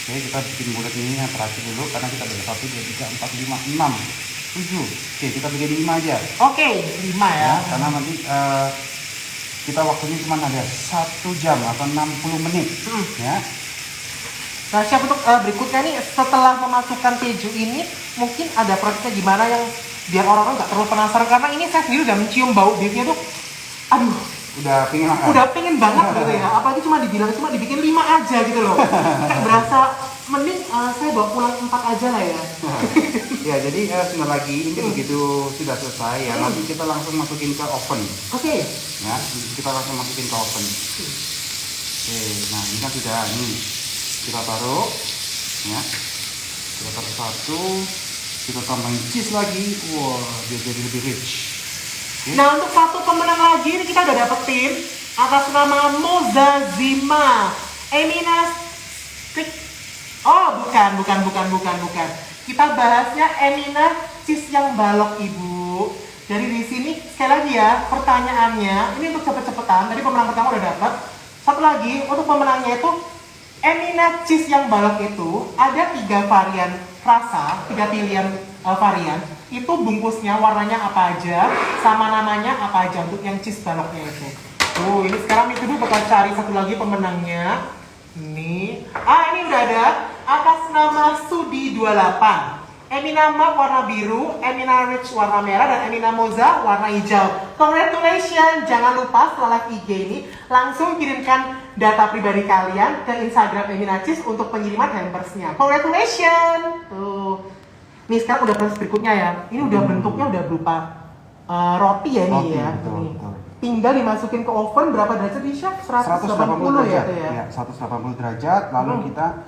[SPEAKER 2] Oke, kita bikin bulat ini yang terakhir dulu karena kita beri 1, 2, 3, 4, 5, 6, 7. Oke, kita bikin 5 aja.
[SPEAKER 1] Oke, 5 ya.
[SPEAKER 2] Karena nanti kita waktunya cuma ada 1 jam atau 60 menit. Ya.
[SPEAKER 1] Nah, chef untuk berikutnya nih, setelah memasukkan keju ini, mungkin ada prosesnya gimana yang biar orang-orang nggak terlalu penasaran, karena ini saya sendiri udah mencium bau beefnya tuh, aduh,
[SPEAKER 2] Udah pengen makan.
[SPEAKER 1] udah pengen banget gitu ya. Apalagi cuma dibikin 5 aja gitu loh. Kayak berasa mending saya bawa pulang 4 aja lah ya.
[SPEAKER 2] Ya, jadi sebentar lagi ini begitu sudah selesai ya, nanti kita langsung masukin ke oven.
[SPEAKER 1] Oke.
[SPEAKER 2] Ya, kita langsung masukin ke oven. Oke, nah ini kan sudah nih. Kita taruh ya. Kita taruh 1, kita tambahin cheese lagi. Wah, biar jadi lebih rich. Oke.
[SPEAKER 1] Nah, untuk satu pemenang lagi ini kita udah dapetin atas nama Mozazima Emina Stick. Oh, bukan. Kita bahasnya Emina cheese yang balok, Ibu. Jadi di sini sekali lagi ya, pertanyaannya ini untuk cepet-cepetan. Tadi pemenang pertama udah dapet. Satu lagi untuk pemenangnya itu Emina cheese yang balok itu ada 3 varian rasa, 3 pilihan varian. Itu bungkusnya warnanya apa aja, sama namanya apa aja untuk yang cheese baloknya itu. Ini sekarang itu bakal cari satu lagi pemenangnya. Ini udah ada atas nama Sudi 28. Emina Mark warna biru, Emina Rich warna merah, dan Emina Moza warna hijau. Congratulations! Jangan lupa setelah live IG ini langsung kirimkan data pribadi kalian ke Instagram Emina Cheese untuk pengiriman hampersnya. Congratulations! Tuh. Nih sekarang udah proses berikutnya ya. Ini udah bentuknya udah berupa roti ya ini
[SPEAKER 2] Roti,
[SPEAKER 1] ya.
[SPEAKER 2] betul.
[SPEAKER 1] Tinggal dimasukin ke oven berapa derajat nih chef? 180 ya?
[SPEAKER 2] Ya, 180 derajat. Lalu kita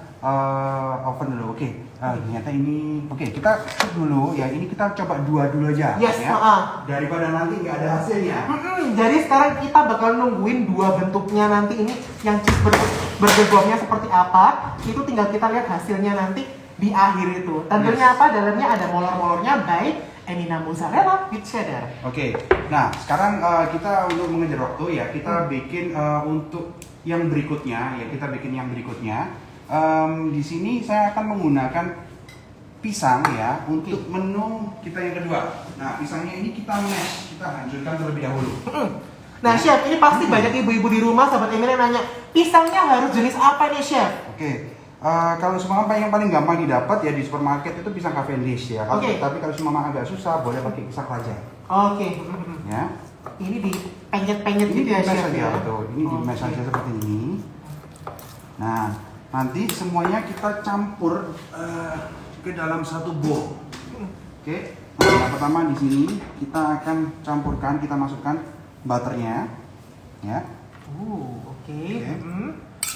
[SPEAKER 2] oven dulu. Oke. Ternyata ini kita skip dulu ya. Ini kita coba 2 dulu aja.
[SPEAKER 1] Yes,
[SPEAKER 2] ya. Daripada nanti nggak ada hasilnya.
[SPEAKER 1] Jadi sekarang kita bakal nungguin 2 bentuknya nanti ini yang cheese burger bomb-nya seperti apa. Itu tinggal kita lihat hasilnya nanti di akhir itu. Tentunya apa? Dalamnya ada molor-molornya by Emina Mozzarella with cheddar.
[SPEAKER 2] Oke. Nah, sekarang kita untuk mengejar waktu ya, kita bikin untuk yang berikutnya ya, di sini saya akan menggunakan pisang ya untuk menu kita yang kedua. Nah, pisangnya ini kita mash, kita hancurkan terlebih dahulu.
[SPEAKER 1] Nah, chef, ini pasti banyak ibu-ibu di rumah, sahabat Emina yang nanya, pisangnya harus jenis apa nih, chef?
[SPEAKER 2] Oke. Kalau semua yang paling gampang didapat ya di supermarket itu pisang Cavendish ya. Tapi kalau semua agak susah boleh pakai pisang raja.
[SPEAKER 1] Oke.
[SPEAKER 2] Ya.
[SPEAKER 1] Ini di penyet-penyet
[SPEAKER 2] Ini
[SPEAKER 1] gitu ya, chef
[SPEAKER 2] aja,
[SPEAKER 1] ya?
[SPEAKER 2] betul. Ini di mash aja seperti ini. Nah, nanti semuanya kita campur ke dalam satu bowl. Oke. Nah, yang pertama di sini kita akan campurkan, kita masukkan butternya, ya.
[SPEAKER 1] Oke. Oke.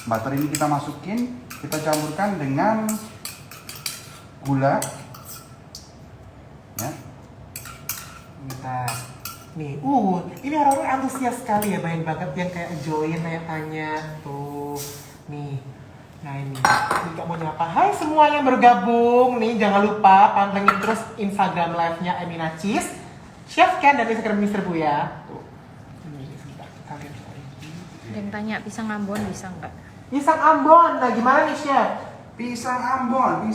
[SPEAKER 2] Butter ini kita masukin, kita campurkan dengan gula. Ya.
[SPEAKER 1] Bentar. Nih, ini orang-orang antusias sekali ya, banyak banget yang kayak join, tanya tuh. Nih. Nah ini nggak mau nyapa. Hai semua yang bergabung nih, jangan lupa pantengin terus Instagram live-nya Emina Cheese, Chef Ken dan Instagram Mr. Buya. Tuh. Ini sebentar kita lihat lagi.
[SPEAKER 3] Dan tanya pisang Ambon bisa nggak?
[SPEAKER 1] Pisang Ambon, nah gimana nih Chef?
[SPEAKER 2] Pisang Ambon,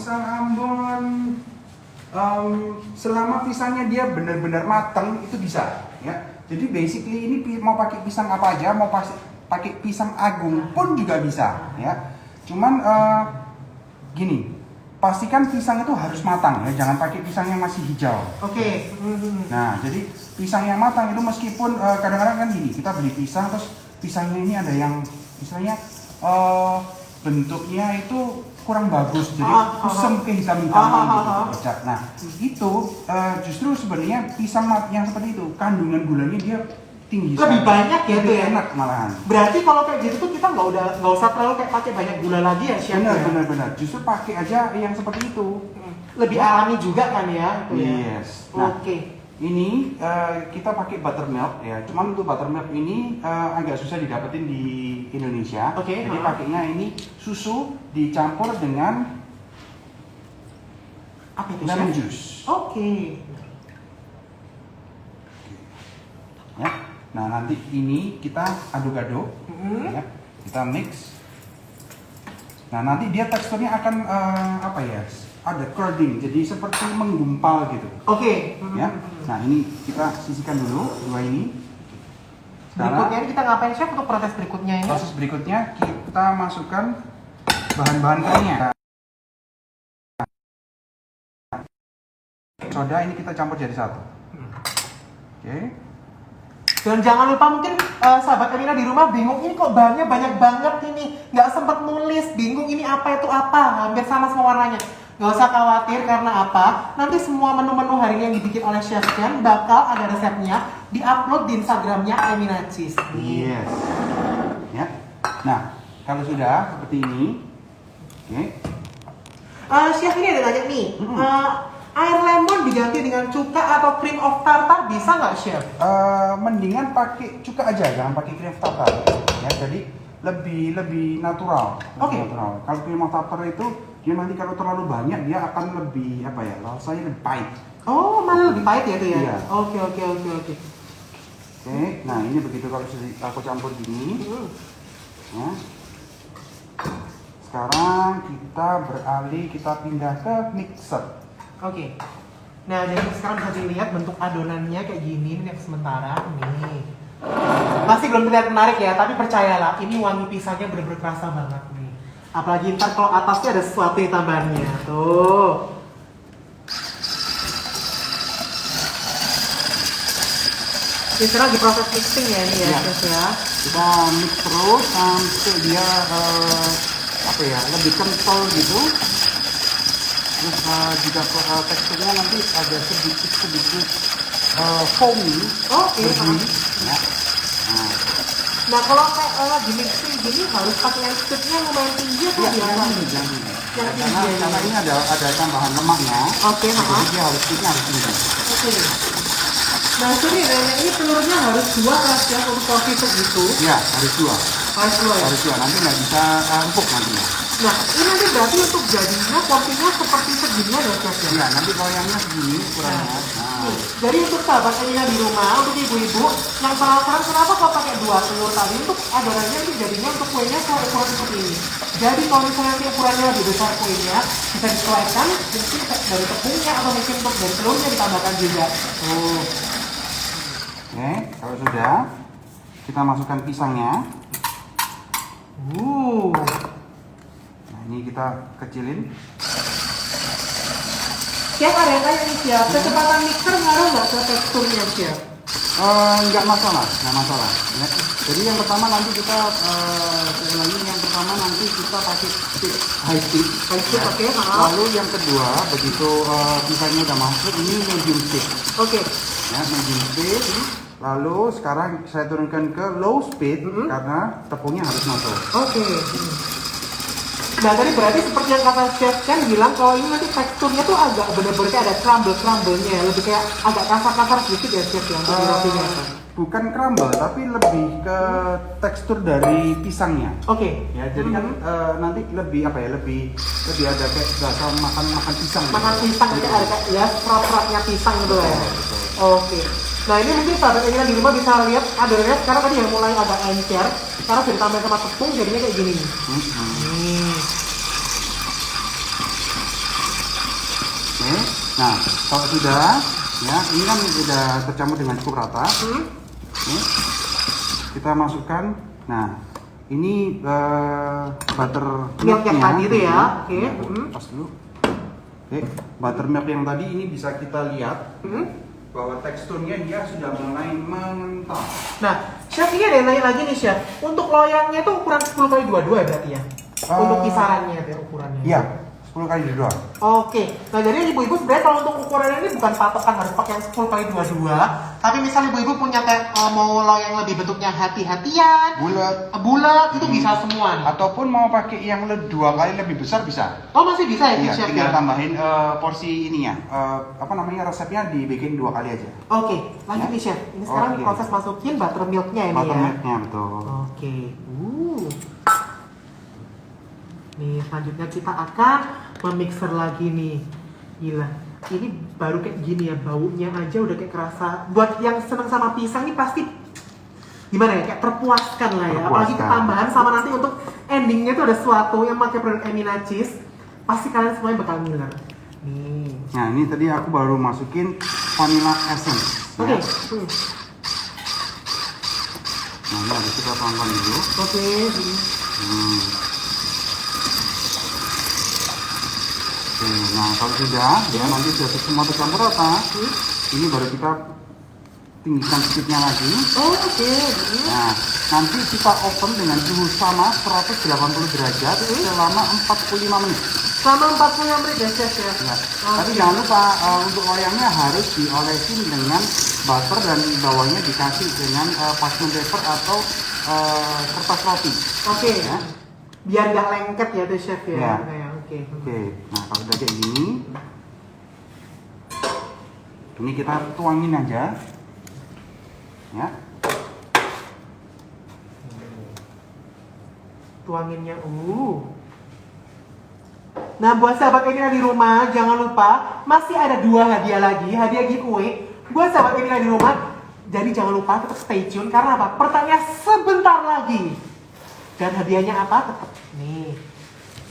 [SPEAKER 2] selama pisangnya dia benar-benar matang itu bisa, ya. Jadi basically ini mau pakai pisang apa aja, mau pakai pisang agung pun juga bisa, ya. Cuman gini, pastikan pisang itu harus matang ya, jangan pakai pisang yang masih hijau.
[SPEAKER 1] Oke.
[SPEAKER 2] Nah, jadi pisang yang matang itu meskipun kadang-kadang kan gini, kita beli pisang terus pisangnya ini ada yang misalnya bentuknya itu kurang bagus, jadi kusam kehitam-hitaman gitu. Nah, itu justru sebenarnya pisang yang seperti itu kandungan gulanya dia tinggi
[SPEAKER 1] Lebih banyak ya tuh ya?
[SPEAKER 2] enak malahan.
[SPEAKER 1] Berarti kalau kayak gitu tuh kita nggak usah terlalu kayak pakai banyak gula lagi ya Chef?
[SPEAKER 2] Benar. Justru pakai aja yang seperti itu.
[SPEAKER 1] Lebih alami juga kan ya? Itu ya?
[SPEAKER 2] Yes. Nah,
[SPEAKER 1] Oke.
[SPEAKER 2] ini kita pakai buttermilk ya. Cuman untuk buttermilk ini agak susah didapetin di Indonesia.
[SPEAKER 1] Oke,
[SPEAKER 2] Jadi pakainya ini susu dicampur dengan
[SPEAKER 1] Apa itu
[SPEAKER 2] lemon
[SPEAKER 1] Chef?
[SPEAKER 2] juice.
[SPEAKER 1] Oke.
[SPEAKER 2] Ya. Nah, nanti ini kita aduk-aduk. Ya. Kita mix. Nah, nanti dia teksturnya akan apa ya? Ada curding, jadi seperti menggumpal gitu.
[SPEAKER 1] Oke.
[SPEAKER 2] Ya. Nah, ini kita sisihkan dulu dua ini.
[SPEAKER 1] Berikutnya ini kita ngapain Chef untuk proses berikutnya ini?
[SPEAKER 2] Proses berikutnya kita masukkan bahan-bahan lainnya. Soda ini kita campur jadi satu. Oke.
[SPEAKER 1] Dan jangan lupa mungkin sahabat Emina di rumah bingung, ini kok bahannya banyak banget ini, nggak sempat nulis, bingung ini apa itu apa, hampir sama warnanya. Nggak usah khawatir karena apa, nanti semua menu-menu hari ini yang dibikin oleh Chef Ken bakal ada resepnya di-upload di Instagramnya Emina Cheese.
[SPEAKER 2] Yes. Ya. Nah, kalau sudah seperti ini, oke.
[SPEAKER 1] Chef ini ada nanya nih, air lemon diganti dengan cuka atau cream of tartar bisa nggak Chef?
[SPEAKER 2] Mendingan pakai cuka aja, jangan pakai cream of tartar. Ya, jadi lebih natural.
[SPEAKER 1] Oke.
[SPEAKER 2] Natural. Kalau cream of tartar itu dia nanti kalau terlalu banyak dia akan lebih apa ya? Rasanya lebih pahit.
[SPEAKER 1] Oh, malah lebih pahit ya itu ya?
[SPEAKER 2] Iya.
[SPEAKER 1] Oke.
[SPEAKER 2] Oke. Nah, ini begitu kalau sudah aku campur gini. Ya. Sekarang kita beralih, kita pindah ke mixer.
[SPEAKER 1] Oke. Nah, jadi sekarang bisa dilihat bentuk adonannya kayak gini, ini yang sementara nih. Masih belum terlihat menarik ya, tapi percayalah, ini wangi pisangnya bener-bener kerasa banget nih. Apalagi ntar kalau atasnya ada sesuatu yang tambahannya. Tuh. Ini sekarang lagi proses mixing ya ini ya,
[SPEAKER 2] Ya.
[SPEAKER 1] Chef ya.
[SPEAKER 2] Kita mix terus sampai dia apa ya, lebih kental gitu. Terus juga teksturnya nanti ada sedikit foamy.
[SPEAKER 1] Oke.
[SPEAKER 2] Berbuih. Ya. Nah,
[SPEAKER 1] Nah, kalau kayak lagi mixing gini harus pakai yang speednya lumayan tinggi atau
[SPEAKER 2] ya,
[SPEAKER 1] biasa?
[SPEAKER 2] jangan.
[SPEAKER 1] Yang tinggi
[SPEAKER 2] Karena
[SPEAKER 1] ya.
[SPEAKER 2] ini ada tambahan lemaknya.
[SPEAKER 1] Oke,
[SPEAKER 2] Jadi dia harus tinggi.
[SPEAKER 1] Oke. Nah, sini nenek ini telurnya harus 2 kelas ya untuk porsi segitu.
[SPEAKER 2] Ya, harus dua.
[SPEAKER 1] Harus 2 ya.
[SPEAKER 2] Harus dua. Nanti nggak bisa empuk nantinya.
[SPEAKER 1] Nah, ini nanti berarti untuk jadinya porsinya seperti segini ya, Chef ya?
[SPEAKER 2] Ya, nanti loyangnya segini ukurannya. Nah,
[SPEAKER 1] Nih, jadi untuk sahabat Emina di rumah, untuk ibu-ibu yang penasaran kenapa kok pakai 2 telur tadi, untuk adonannya nanti jadinya untuk kuenya ukuran seperti ini. Jadi kalau misalnya nanti ukurannya lebih besar kuenya, bisa disesuaikan mungkin dari tepungnya atau mungkin untuk dari telurnya ditambahkan juga. Tuh.
[SPEAKER 2] Oke, kalau sudah kita masukkan pisangnya. Nah, ini kita kecilin.
[SPEAKER 1] Chef ada yang tanya nih Chef, kecepatan mixer ngaruh nggak ke teksturnya Chef?
[SPEAKER 2] Nggak masalah, nggak masalah. Ya. Jadi yang pertama nanti kita sekali lagi yang pertama nanti kita pakai speed, high speed.
[SPEAKER 1] High speed, oke, maaf.
[SPEAKER 2] Lalu yang kedua begitu pisangnya udah masuk ini medium speed.
[SPEAKER 1] Oke.
[SPEAKER 2] Ya, medium speed. Lalu sekarang saya turunkan ke low speed karena tepungnya harus masuk.
[SPEAKER 1] Oke. Nah tadi berarti seperti yang kata chef kan bilang kalau ini nanti teksturnya tuh agak bener-bener kayak ada crumble-crumble-nya, lebih kayak agak kasar-kasar sedikit ya chef ya untuk rotinya.
[SPEAKER 2] Bukan crumble tapi lebih ke tekstur dari pisangnya.
[SPEAKER 1] Oke.
[SPEAKER 2] Ya, jadi kan nanti lebih apa ya? Lebih ada kayak berasa makan pisang.
[SPEAKER 1] Makan pisang nanti ada kayak ya serat-seratnya pisang gitu ya. Oke. Nah ini mungkin sahabat yang di rumah bisa lihat adonannya sekarang tadi yang mulai agak encer karena sudah ditambah sama tepung jadinya kayak gini nih.
[SPEAKER 2] Oke. Nah, kalau sudah ya ini kan sudah tercampur dengan cukup rata. Oke. Kita masukkan. Nah, ini
[SPEAKER 1] Milk yang tadi itu ya. Oke.
[SPEAKER 2] Pas dulu. Oke, buttermilk yang tadi ini bisa kita lihat bahwa teksturnya dia sudah mulai mengental.
[SPEAKER 1] Nah, chef ini ada yang nanya lagi nih chef. Untuk loyangnya itu ukuran 10x22 berarti ya? Untuk kisarannya itu ukurannya.
[SPEAKER 2] Iya, 10 kali dua.
[SPEAKER 1] Oke, nah jadi ibu-ibu sebenarnya kalau untuk ukuran ini bukan patokan harus pakai yang 10x22. Tapi misal ibu-ibu punya kayak mau loyang lebih bentuknya hati-hatian, bulat itu bisa semua nih.
[SPEAKER 2] Ataupun mau pakai yang 2 kali lebih besar bisa.
[SPEAKER 1] Oh masih bisa ya
[SPEAKER 2] Iya,
[SPEAKER 1] chef
[SPEAKER 2] tinggal
[SPEAKER 1] ya?
[SPEAKER 2] tambahin porsi ininya. Apa namanya resepnya dibikin 2 kali aja.
[SPEAKER 1] Oke, lanjut nih chef. Ini sekarang
[SPEAKER 2] Oke.
[SPEAKER 1] proses masukin buttermilknya ini ya.
[SPEAKER 2] Buttermilknya betul.
[SPEAKER 1] Oke. Nih selanjutnya kita akan memixer lagi nih. Gila. Ini baru kayak gini ya, baunya aja udah kayak kerasa. Buat yang seneng sama pisang ini pasti gimana ya, kayak terpuaskan lah ya. Apalagi
[SPEAKER 2] Terpuaskan.
[SPEAKER 1] ketambahan sama nanti untuk endingnya tuh ada sesuatu yang pakai produk Emina Cheese. Pasti kalian semuanya bakal ngiler. Nih.
[SPEAKER 2] Nah, ini tadi aku baru masukin vanilla essence.
[SPEAKER 1] Oke.
[SPEAKER 2] Ya. Nah, ini harus kita tuangkan dulu.
[SPEAKER 1] Oke.
[SPEAKER 2] Oke, nah kalau sudah, ya nanti sudah semua tercampur rata. Ini baru kita tinggikan speednya lagi.
[SPEAKER 1] Oke.
[SPEAKER 2] Nah, nanti kita oven dengan suhu sama 180 derajat selama 45 menit.
[SPEAKER 1] Selama 40 menit ya chef ya.
[SPEAKER 2] Ya. Tapi jangan lupa untuk loyangnya harus diolesin dengan butter dan bawahnya dikasih dengan parchment paper atau kertas roti.
[SPEAKER 1] Oke.
[SPEAKER 2] Ya.
[SPEAKER 1] Biar nggak lengket ya tuh chef ya.
[SPEAKER 2] Ya.
[SPEAKER 1] Oke.
[SPEAKER 2] Oke, nah kalau udah kayak gini, ini kita tuangin aja, ya.
[SPEAKER 1] Tuanginnya. Nah buat sahabat Emina di rumah jangan lupa masih ada 2 hadiah lagi, hadiah giveaway buat sahabat Emina di rumah. Jadi jangan lupa tetap stay tune karena apa? Pertanyaan sebentar lagi. Dan hadiahnya apa? Tetap nih.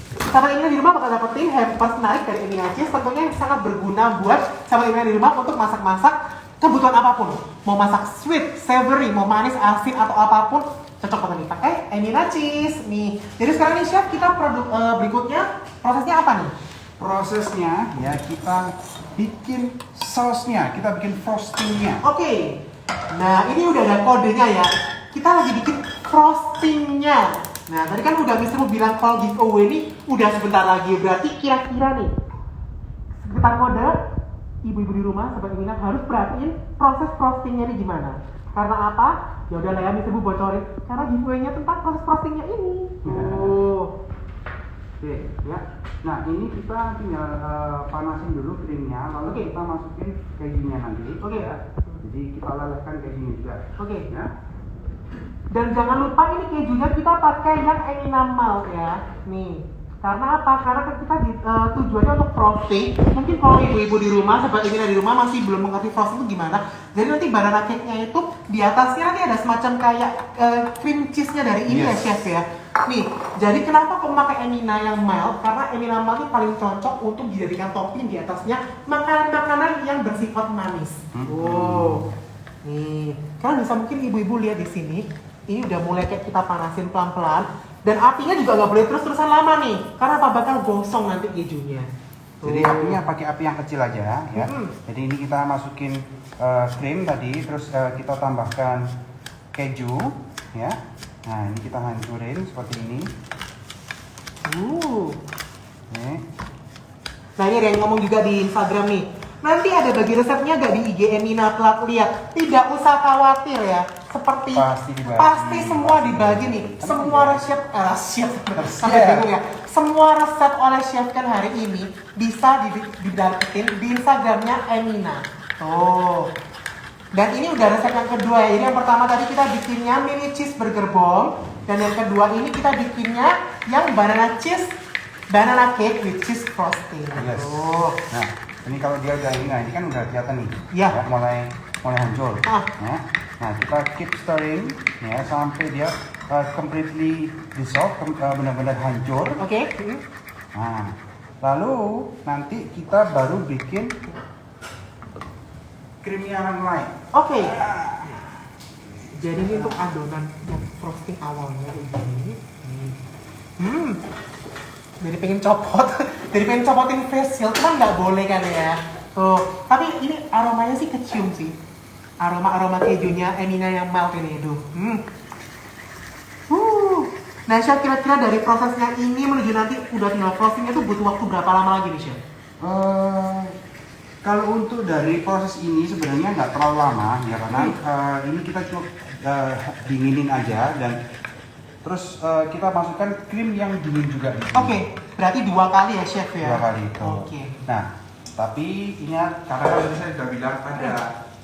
[SPEAKER 1] Sahabat Emina di rumah bakal dapetin hampers menarik dari Emina Cheese, tentunya yang sangat berguna buat sahabat Emina di rumah untuk masak-masak kebutuhan apapun. Mau masak sweet, savory, mau manis, asin atau apapun cocok banget dipakai Emina Cheese nih. Jadi sekarang nih chef kita berikutnya prosesnya apa nih?
[SPEAKER 2] Prosesnya ya kita bikin sausnya, kita bikin frostingnya.
[SPEAKER 1] Oke. Nah ini udah ada kodenya ya. Kita lagi bikin frostingnya. Nah tadi kan udah Mister bilang kalau giveaway ini udah sebentar lagi. Berarti kira-kira nih sekitar kode ibu-ibu di rumah sahabat Emina harus perhatiin proses frostingnya ini gimana. Karena apa? Ya udah lah ya Mister bocorin. Karena giveaway-nya tentang proses frostingnya ini.
[SPEAKER 2] Oke, ya. Nah ini kita tinggal panasin dulu krimnya, lalu kita masukin kejunya nanti.
[SPEAKER 1] Oke.
[SPEAKER 2] Ya. Jadi kita lelehkan kejunya juga.
[SPEAKER 1] Oke.
[SPEAKER 2] Ya.
[SPEAKER 1] Dan jangan lupa ini kejunya kita pakai yang Emina Malt ya. Nih. Karena apa? Karena kan kita tujuannya untuk frosting. Mungkin kalau ibu-ibu di rumah, sahabat Emina di rumah masih belum mengerti frosting itu gimana. Jadi nanti banana cake-nya itu di atasnya nanti ada semacam kayak cream cheese-nya dari ini ya chef ya. Nih, jadi kenapa kok memakai Emina yang mild? Karena Emina Malt ini paling cocok untuk dijadikan topping di atasnya makanan-makanan yang bersifat manis. Nih, kalian bisa mungkin ibu-ibu lihat di sini. Ini udah mulai kayak kita panasin pelan-pelan. Dan apinya juga nggak boleh terus-terusan lama nih. Karena apa? Bakal gosong nanti kejunya.
[SPEAKER 2] Jadi apinya pakai api yang kecil aja ya. Jadi ini kita masukin krim tadi, terus kita tambahkan keju ya. Nah ini kita hancurin seperti ini. Nih.
[SPEAKER 1] Nah ini ada yang ngomong juga di Instagram nih. Nanti ada bagi resepnya gak di IG Emina Plat lihat? Tidak usah khawatir ya. Seperti pasti semua dibagi nih. Semua resep sampai bingung ya. Semua resep oleh Chef Ken hari ini bisa didapetin di Instagramnya Emina. Tuh. Dan ini udah resep yang kedua ya. Jadi yang pertama tadi kita bikinnya mini cheeseburger bomb. Dan yang kedua ini kita bikinnya yang banana cake with cheese frosting.
[SPEAKER 2] Yes.
[SPEAKER 1] Tuh.
[SPEAKER 2] Nah, ini kalau dia udah ini kan udah kelihatan nih.
[SPEAKER 1] Iya.
[SPEAKER 2] Ya, mulai hancur.
[SPEAKER 1] Ah.
[SPEAKER 2] Ya. Nah, kita keep stirring ya sampai dia completely dissolve, benar-benar hancur.
[SPEAKER 1] Oke.
[SPEAKER 2] Nah, lalu nanti kita baru bikin krimnya yang lain.
[SPEAKER 1] Oke. Jadi ini untuk adonan yang frosting awalnya kayak gini. Jadi pengen copot, jadi pengen copotin face shield, kan nggak boleh kan ya. Tuh, tapi ini aromanya sih kecium sih. Aroma kejunya Emina yang melt ini, tuh. Nah, Chef, kira-kira dari prosesnya ini menuju nanti udah tinggal frostingnya tuh butuh waktu berapa lama lagi nih, Chef?
[SPEAKER 2] Kalau untuk dari proses ini sebenarnya nggak terlalu lama ya karena ini kita cuma dinginin aja dan terus kita masukkan krim yang dingin juga.
[SPEAKER 1] Oke, berarti 2 kali ya, Chef ya?
[SPEAKER 2] 2 kali itu.
[SPEAKER 1] Oke.
[SPEAKER 2] Nah, tapi ingat karena kan tadi saya sudah bilang ada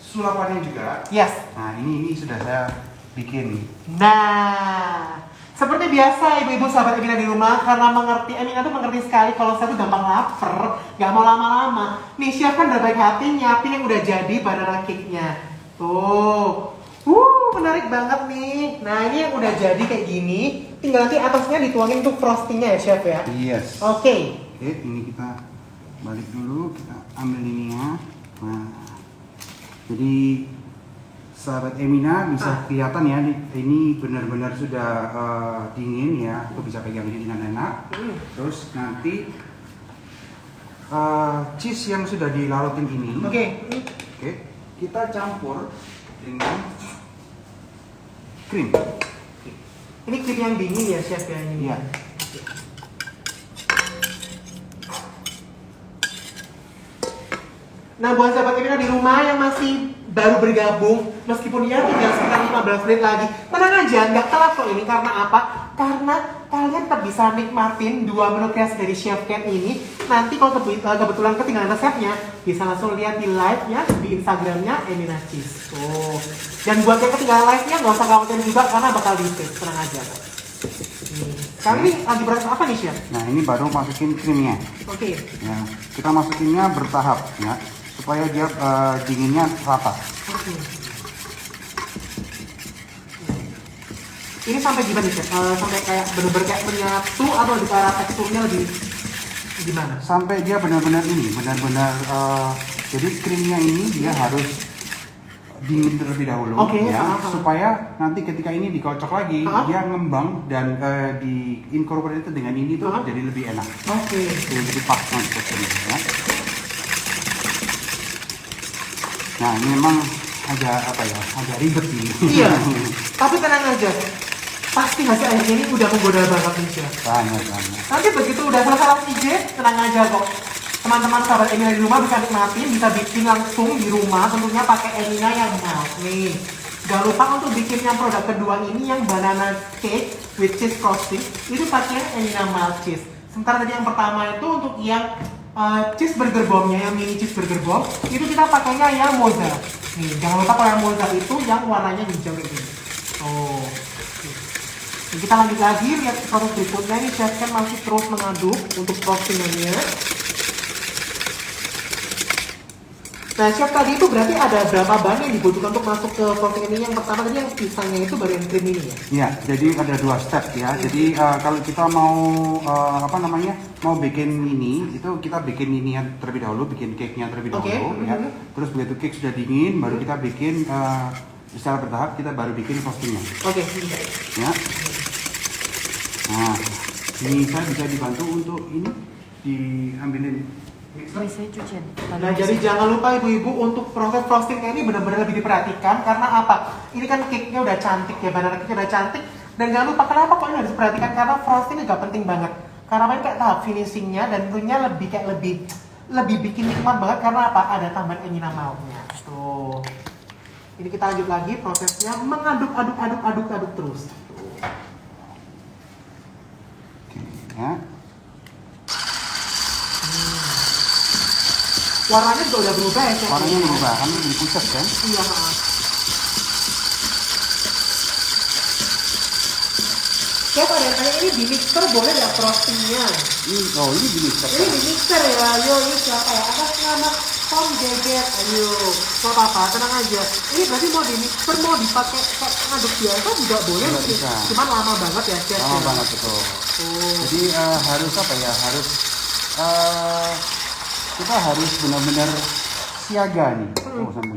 [SPEAKER 2] sulapannya juga.
[SPEAKER 1] Yes.
[SPEAKER 2] Nah, ini sudah saya bikin.
[SPEAKER 1] Nah, seperti biasa ibu-ibu sahabat Emina di rumah, karena Emina tuh mengerti sekali kalau saya tuh gampang lapar, gak mau lama-lama. Nih Chef kan udah baik hati nyiapin yang udah jadi banana cake-nya. Tuh, menarik banget nih. Nah ini yang udah jadi kayak gini, tinggal nanti atasnya dituangin untuk frostingnya ya Chef ya?
[SPEAKER 2] Yes.
[SPEAKER 1] Oke,
[SPEAKER 2] Ini kita balik dulu, kita ambil ininya. Nah, jadi sahabat Emina bisa kelihatan ya, ini benar-benar sudah dingin ya, aku bisa pegang ini dengan enak. Terus nanti cheese yang sudah dilarutin ini,
[SPEAKER 1] oke.
[SPEAKER 2] kita campur dengan krim.
[SPEAKER 1] Ini krim yang dingin ya Chef ya ini?
[SPEAKER 2] Iya.
[SPEAKER 1] Nah buat sahabat Emina di rumah yang masih baru bergabung, meskipun ya tinggal sekitar 15 menit lagi, tenang aja, nggak telat kok ini. Karena apa? Karena kalian tetap bisa nikmatin 2 menu kreasi dari Chef Ken ini. Nanti kalau kebetulan ketinggalan resepnya, bisa langsung lihat di live-nya di Instagramnya Emina Cheese. Tuh. Dan buat yang ketinggalan live-nya nggak usah khawatir juga karena bakal di-save, tenang aja. Kali ini lagi beras apa nih Chef?
[SPEAKER 2] Nah ini baru masukin krimnya.
[SPEAKER 1] Oke.
[SPEAKER 2] Ya, kita masukinnya bertahap ya, supaya dia dinginnya rata.
[SPEAKER 1] Oke. Ini sampai gimana Chef? Sampai kayak bener-bener kayak menyatu atau di arah teksturnya lebih gimana?
[SPEAKER 2] Sampai dia benar-benar jadi krimnya ini dia harus dingin terlebih dahulu ya, supaya nanti ketika ini dikocok lagi dia ngembang dan diincorporate dengan ini tuh jadi lebih enak.
[SPEAKER 1] Oke.
[SPEAKER 2] Jadi pas untuk ini ya. Nah ini memang agak ribet ini.
[SPEAKER 1] Iya. Tapi tenang aja, pasti hasil akhirnya ini udah menggoda banget nih Chef.
[SPEAKER 2] Banget.
[SPEAKER 1] Nanti begitu udah selesai live IG, tenang aja kok. Teman-teman sahabat Emina di rumah bisa nikmatin, bisa bikin langsung di rumah, tentunya pakai Emina yang melt nih. Jangan lupa untuk bikin yang produk kedua ini yang banana cake with cheese frosting, itu pakai Emina melt cheese. Sementara tadi yang pertama itu untuk yang cheeseburger bombnya, yang mini cheeseburger bomb, itu kita pakainya yang mozzarella. Nih, jangan lupa kalau yang mozzarella itu yang warnanya hijau kayak gini. Oh. Nah, kita lanjut lagi lihat proses berikutnya. Ini Chef Ken masih terus mengaduk untuk frostingannya. Nah Chef, tadi itu berarti ada berapa bahan yang dibutuhkan untuk masuk ke frosting ini? Yang pertama tadi yang pisangnya itu baru yang krim ini ya?
[SPEAKER 2] Iya, jadi ada 2 step ya. Jadi kalau kita mau mau bikin ini, itu kita bikin ini terlebih dahulu, bikin cake-nya terlebih dahulu ya. Terus begitu cake sudah dingin, baru kita bikin secara bertahap kita baru bikin frostingnya.
[SPEAKER 1] Oke.
[SPEAKER 2] Ya. Nah, ini saya bisa dibantu untuk ini diambilin
[SPEAKER 3] Biasanya cucian.
[SPEAKER 1] Nah, jadi jangan lupa ibu-ibu untuk proses frostingnya ini benar-benar lebih diperhatikan karena apa? Ini kan cake-nya udah cantik ya, banana cake-nya udah cantik. Dan jangan lupa kenapa kok ini harus diperhatikan karena frosting juga penting banget. Karena ini kayak tahap finishingnya dan tentunya lebih bikin nikmat banget karena apa? Ada tambahan Emina Malt-nya. Tuh. Ini kita lanjut lagi prosesnya mengaduk terus. Tuh.
[SPEAKER 2] Oke, ya.
[SPEAKER 1] Warnanya juga udah berubah ya, Chef?
[SPEAKER 2] Warnanya berubah, kan lebih pucat kan?
[SPEAKER 1] Iya, maaf. Chef, ada yang tanya ini di mixer boleh nggak frostingnya?
[SPEAKER 2] Ini gini.
[SPEAKER 1] Ini di mixer ya, ayo ini siapa ya? Atas nama Tom Geget, ayo. Gak apa-apa, tenang aja. Ini berarti mau di mixer, mau dipakai kayak ngaduk biasa juga boleh.
[SPEAKER 2] Juga bisa.
[SPEAKER 1] Cuman lama banget ya, Chef.
[SPEAKER 2] Lama
[SPEAKER 1] ya?
[SPEAKER 2] banget betul.
[SPEAKER 1] Oh.
[SPEAKER 2] Jadi harus apa ya? Kita harus benar-benar siaga nih. Oh, sampai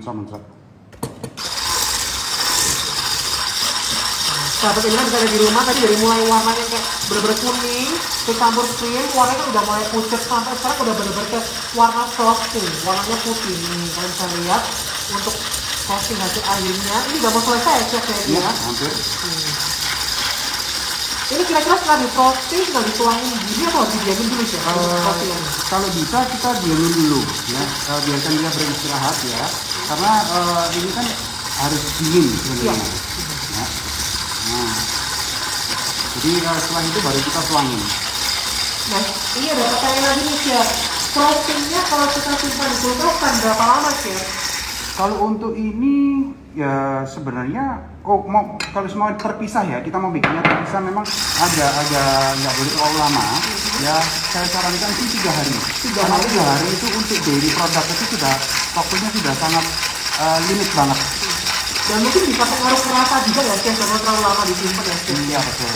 [SPEAKER 1] Sahabat ini bisa ada di rumah tadi dari mulai warnanya kayak bener-bener kuning, terus campur cream, warnanya kan udah mulai pucat sampai sekarang udah bener-bener kayak warna frosting, warnanya putih nih. Kalian bisa lihat untuk frosting hasil akhirnya. Ini udah mau selesai ya, Chef ya?
[SPEAKER 2] Iya, hampir.
[SPEAKER 1] Ini kira-kira setelah di frosting tinggal dituangin gini atau didiamin dulu sih?
[SPEAKER 2] Kalau bisa kita diamin dulu ya, biarkan dia beristirahat ya, karena ini kan harus dingin sebenarnya.
[SPEAKER 1] Iya.
[SPEAKER 2] Ya. Nah, jadi setelah itu baru kita tuangin.
[SPEAKER 1] Nah, ini ada pertanyaan lagi nih, Chef. Frostingnya kalau kita simpan di kulkas kan berapa lama, Chef?
[SPEAKER 2] Kalau untuk ini ya sebenarnya kalau semua terpisah ya, kita mau bikinnya terpisah memang agak nggak boleh terlalu lama. Ya saya sarankan sih 3 hari.
[SPEAKER 1] 3 hari.
[SPEAKER 2] 3 hari itu untuk dairy product itu sudah waktunya sudah sangat limit banget.
[SPEAKER 1] Dan mungkin bisa pengaruh ke rasa juga ya, Chef, karena terlalu lama disimpan ya, Chef.
[SPEAKER 2] Iya betul.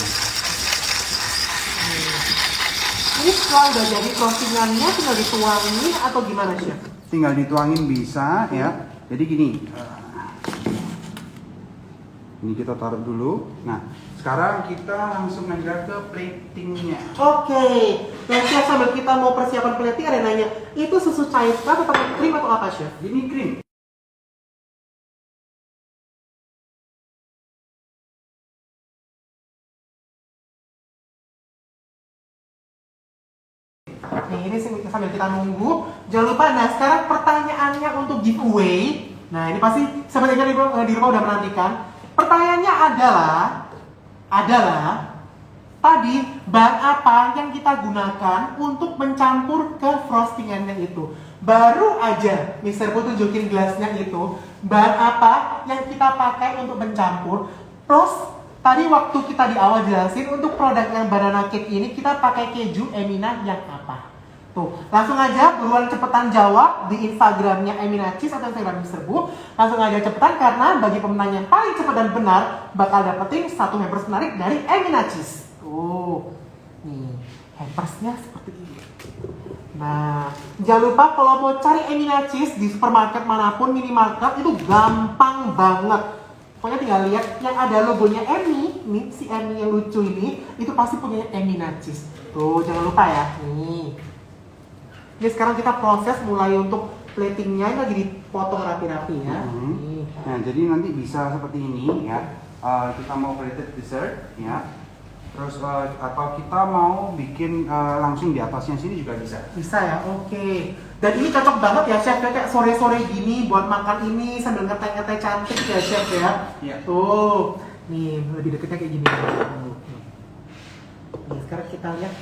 [SPEAKER 1] Ini setelah udah jadi frostingannya tinggal dituangin atau gimana, Chef?
[SPEAKER 2] Tinggal dituangin bisa ya. Jadi gini. Ini kita taruh dulu. Nah, sekarang kita langsung aja ke platingnya.
[SPEAKER 1] Oke, nah Chef sambil kita mau persiapan plating ada yang nanya, itu susu cair kah atau krim atau apa, Chef?
[SPEAKER 2] Ini krim.
[SPEAKER 1] Nih, ini sambil kita nunggu. Jangan lupa, nah sekarang pertanyaannya untuk giveaway. Nah, ini pasti sebenarnya di rumah udah menantikan. Pertanyaannya adalah tadi bahan apa yang kita gunakan untuk mencampur ke frostingannya itu. Baru aja Mr. Bu tunjukin gelasnya itu, bahan apa yang kita pakai untuk mencampur. Terus tadi waktu kita di awal jelasin untuk produk yang banana cake ini kita pakai keju Emina yang apa. Tuh, langsung aja buruan cepetan jawab di Instagramnya Emina Cheese atau Instagram Mr. Bu. Langsung aja cepetan karena bagi pemenang yang paling cepat dan benar bakal dapetin 1 hampers menarik dari Emina Cheese. Tuh, nih hampersnya seperti ini. Nah, jangan lupa kalau mau cari Emina Cheese di supermarket manapun, minimarket itu gampang banget. Pokoknya tinggal lihat yang ada logonya Emi, nih si Emi yang lucu ini, itu pasti punya Emina Cheese. Tuh, jangan lupa ya. Nih. Ini sekarang kita proses mulai untuk platingnya, ini lagi dipotong rapi-rapi ya. Nih.
[SPEAKER 2] Nah, jadi nanti bisa seperti ini ya. Kita mau plated dessert ya. Terus atau kita mau bikin langsung di atasnya sini juga bisa.
[SPEAKER 1] Bisa ya, oke. Dan ini cocok banget ya, Chef, kayak sore-sore gini buat makan ini sambil ngeteh-ngeteh cantik ya, Chef ya.
[SPEAKER 2] Iya.
[SPEAKER 1] Tuh, nih lebih deketnya kayak gini. Nih, sekarang kita lihat.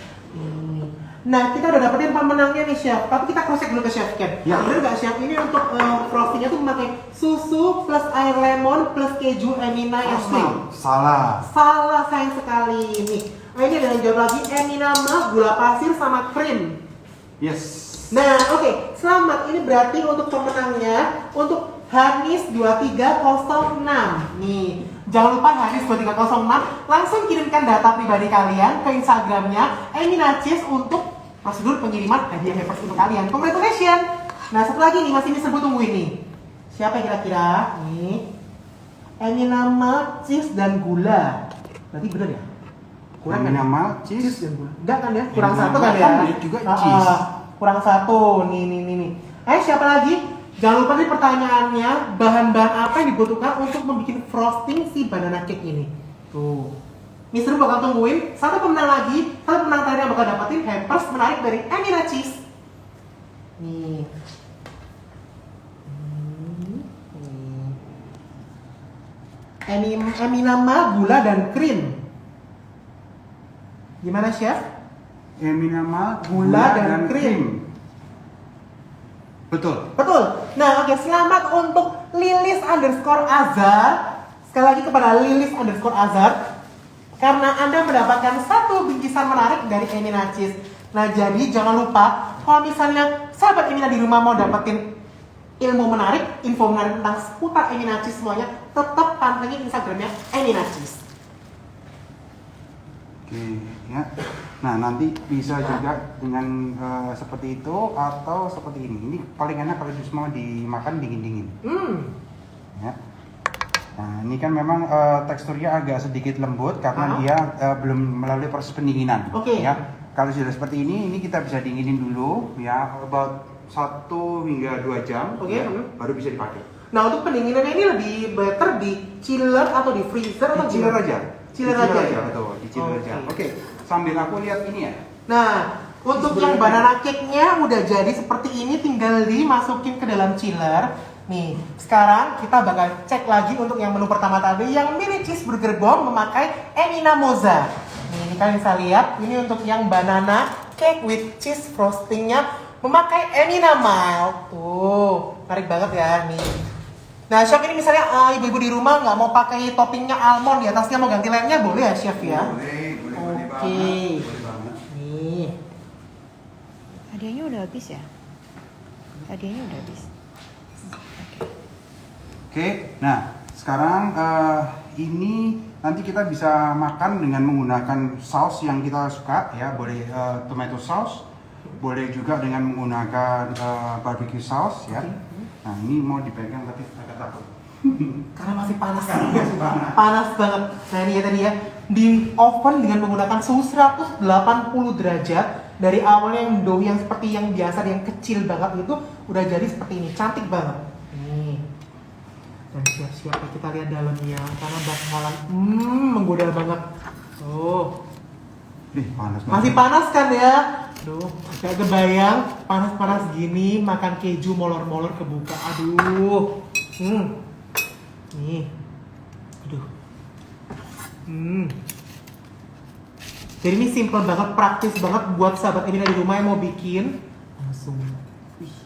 [SPEAKER 1] Nah, kita udah dapetin pemenangnya nih, Chef. Tapi kita cross check dulu ke Chef Ken.
[SPEAKER 2] Ya.
[SPEAKER 1] Bener nggak, Chef? Ini untuk frostingnya tuh memakai susu plus air lemon plus keju Emina yang cream.
[SPEAKER 2] Salah.
[SPEAKER 1] Salah, sayang sekali nih. Nah, ini ada yang jawab lagi Emina Milk, gula pasir sama krim.
[SPEAKER 2] Yes.
[SPEAKER 1] Nah, oke. Selamat. Ini berarti untuk pemenangnya untuk Hanis 2306. Nih, jangan lupa Hanis 2306 langsung kirimkan data pribadi kalian ke Instagramnya Emina Cheese untuk prosedur pengiriman hadiah hampers untuk kalian. Congratulations. Nah, satu lagi nih masih disebut tungguin nih. Siapa yang kira-kira? Nih, Emina Milk, cheese dan gula. Berarti bener ya? Kurang kan?
[SPEAKER 2] Emina Milk, cheese
[SPEAKER 1] Dan gula. Enggak kan ya? Kurang
[SPEAKER 2] Emina
[SPEAKER 1] satu kan
[SPEAKER 2] Milk
[SPEAKER 1] ya?
[SPEAKER 2] kan dia juga cheese.
[SPEAKER 1] kurang satu. Nih. Siapa lagi? Jangan lupa nih pertanyaannya, bahan-bahan apa yang dibutuhkan untuk membuat frosting si banana cake ini. Tuh. Mister bakal tungguin satu pemenang lagi, satu pemenang terakhir yang bakal dapetin hampers menarik dari Emina Cheese. Nih. Eminama, gula dan krim. Gimana chef?
[SPEAKER 2] Eminama,
[SPEAKER 1] Gula dan krim.
[SPEAKER 2] Betul.
[SPEAKER 1] Nah, oke, selamat untuk Lilis_Azhar. Sekali lagi kepada Lilis_Azhar, karena Anda mendapatkan satu bingkisan menarik dari Emina Cheese. Nah, jadi jangan lupa kalau misalnya sahabat Emina di rumah mau dapetin ilmu menarik, info menarik tentang seputar Emina Cheese semuanya, tetap pantengin Instagramnya Emina Cheese.
[SPEAKER 2] Oke, ya. Nah, nanti bisa juga dengan seperti itu atau seperti ini. Ini paling enak kalau semua dimakan dingin-dingin. Ya. Nah, ini kan memang teksturnya agak sedikit lembut karena dia belum melalui proses pendinginan.
[SPEAKER 1] Oke.
[SPEAKER 2] Ya. Kalau sudah seperti ini kita bisa dinginin dulu ya, about 1 hingga 2 jam.
[SPEAKER 1] Oke.
[SPEAKER 2] Ya, baru bisa dipakai.
[SPEAKER 1] Nah, untuk pendinginannya ini lebih better di chiller atau di freezer atau
[SPEAKER 2] Di chiller
[SPEAKER 1] gimana?
[SPEAKER 2] aja.
[SPEAKER 1] Chiller aja.
[SPEAKER 2] Betul, di chiller
[SPEAKER 1] Oke.
[SPEAKER 2] aja. Oke, sambil aku lihat ini ya.
[SPEAKER 1] Nah, untuk yang banana cake-nya udah jadi seperti ini, tinggal dimasukin ke dalam chiller. Nih, sekarang kita bakal cek lagi untuk yang menu pertama tadi, yang mini cheeseburger bomb memakai Emina Moza. Nih, ini kalian bisa lihat, ini untuk yang banana cake with cheese frostingnya memakai Emina Mild. Tuh, menarik banget ya nih. Nah, chef ini misalnya ibu-ibu di rumah nggak mau pakai toppingnya almond di atasnya, mau ganti lainnya boleh ya chef ya?
[SPEAKER 2] Boleh
[SPEAKER 1] Oke.
[SPEAKER 2] banget.
[SPEAKER 1] Nih.
[SPEAKER 3] Hadiahnya udah habis ya? Hadiahnya udah habis.
[SPEAKER 2] Oke, nah sekarang ini nanti kita bisa makan dengan menggunakan saus yang kita suka ya, boleh tomato sauce, boleh juga dengan menggunakan barbecue sauce ya. Nah ini mau dipegang tapi agak takut.
[SPEAKER 1] Karena masih panas. Panas banget. Nah ini ya tadi ya, di oven dengan menggunakan suhu 180 derajat. Dari awalnya yang dough yang seperti yang biasa, yang kecil banget itu udah jadi seperti ini, cantik banget. Nih. Dan siap-siap kita lihat dalamnya karena bakalan menggoda banget. Tuh.
[SPEAKER 2] Panas banget.
[SPEAKER 1] Masih panas kan ya? Duh, gak kebayang panas-panas gini makan keju molor-molor kebuka. Aduh. Nih. Aduh. Jadi ini simple banget, praktis banget buat sahabat Emina di rumah yang mau bikin. Langsung. Wih.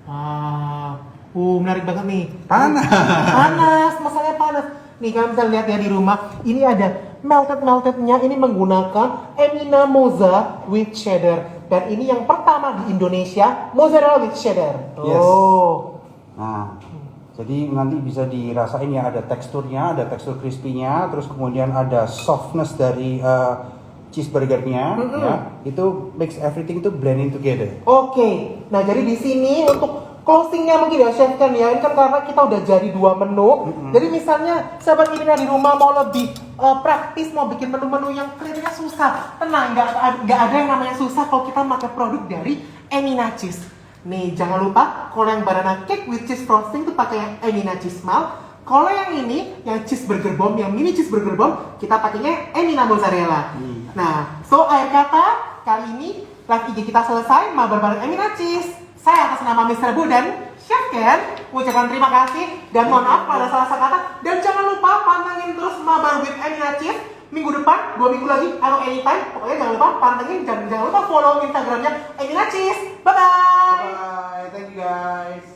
[SPEAKER 1] Wow. Menarik banget nih. Panas, masalahnya panas. Nih kalian bisa lihat ya di rumah. Ini ada melted-meltednya, ini menggunakan Emina Moza with cheddar. Dan ini yang pertama di Indonesia, mozzarella with cheddar.
[SPEAKER 2] Yes.
[SPEAKER 1] Oh.
[SPEAKER 2] Nah, jadi nanti bisa dirasain ya, ada teksturnya, ada tekstur crispy-nya, terus kemudian ada softness dari cheeseburgernya, ya. Itu makes everything itu blending together.
[SPEAKER 1] Oke. Nah, jadi di sini untuk closingnya mungkin ya chef kan ya, ini kan karena kita udah jadi 2 menu. Jadi misalnya sahabat Emina di rumah mau lebih praktis, mau bikin menu-menu yang kelihatannya susah, tenang, nggak ada yang namanya susah kalau kita pakai produk dari Emina Cheese. Nih jangan lupa kalau yang banana cake with cheese frosting tuh pakai yang Emina Cheese Malt. Kalau yang ini, yang cheeseburger bomb, yang mini cheeseburger bomb, kita pakainya Emina Mozzarella. Nah, so akhir kata kali ini live IG kita selesai, mabar bareng Emina Cheese. Saya atas nama Mr. Bu dan Chef Ken ucapkan terima kasih dan mohon maaf kalau ada salah kata. Dan jangan lupa pantengin terus mabar with Emina Cheese minggu depan, 2 minggu lagi atau anytime. Pokoknya jangan lupa pantengin dan jangan lupa follow Instagramnya Emina Cheese. Bye bye.
[SPEAKER 2] Bye, thank you guys.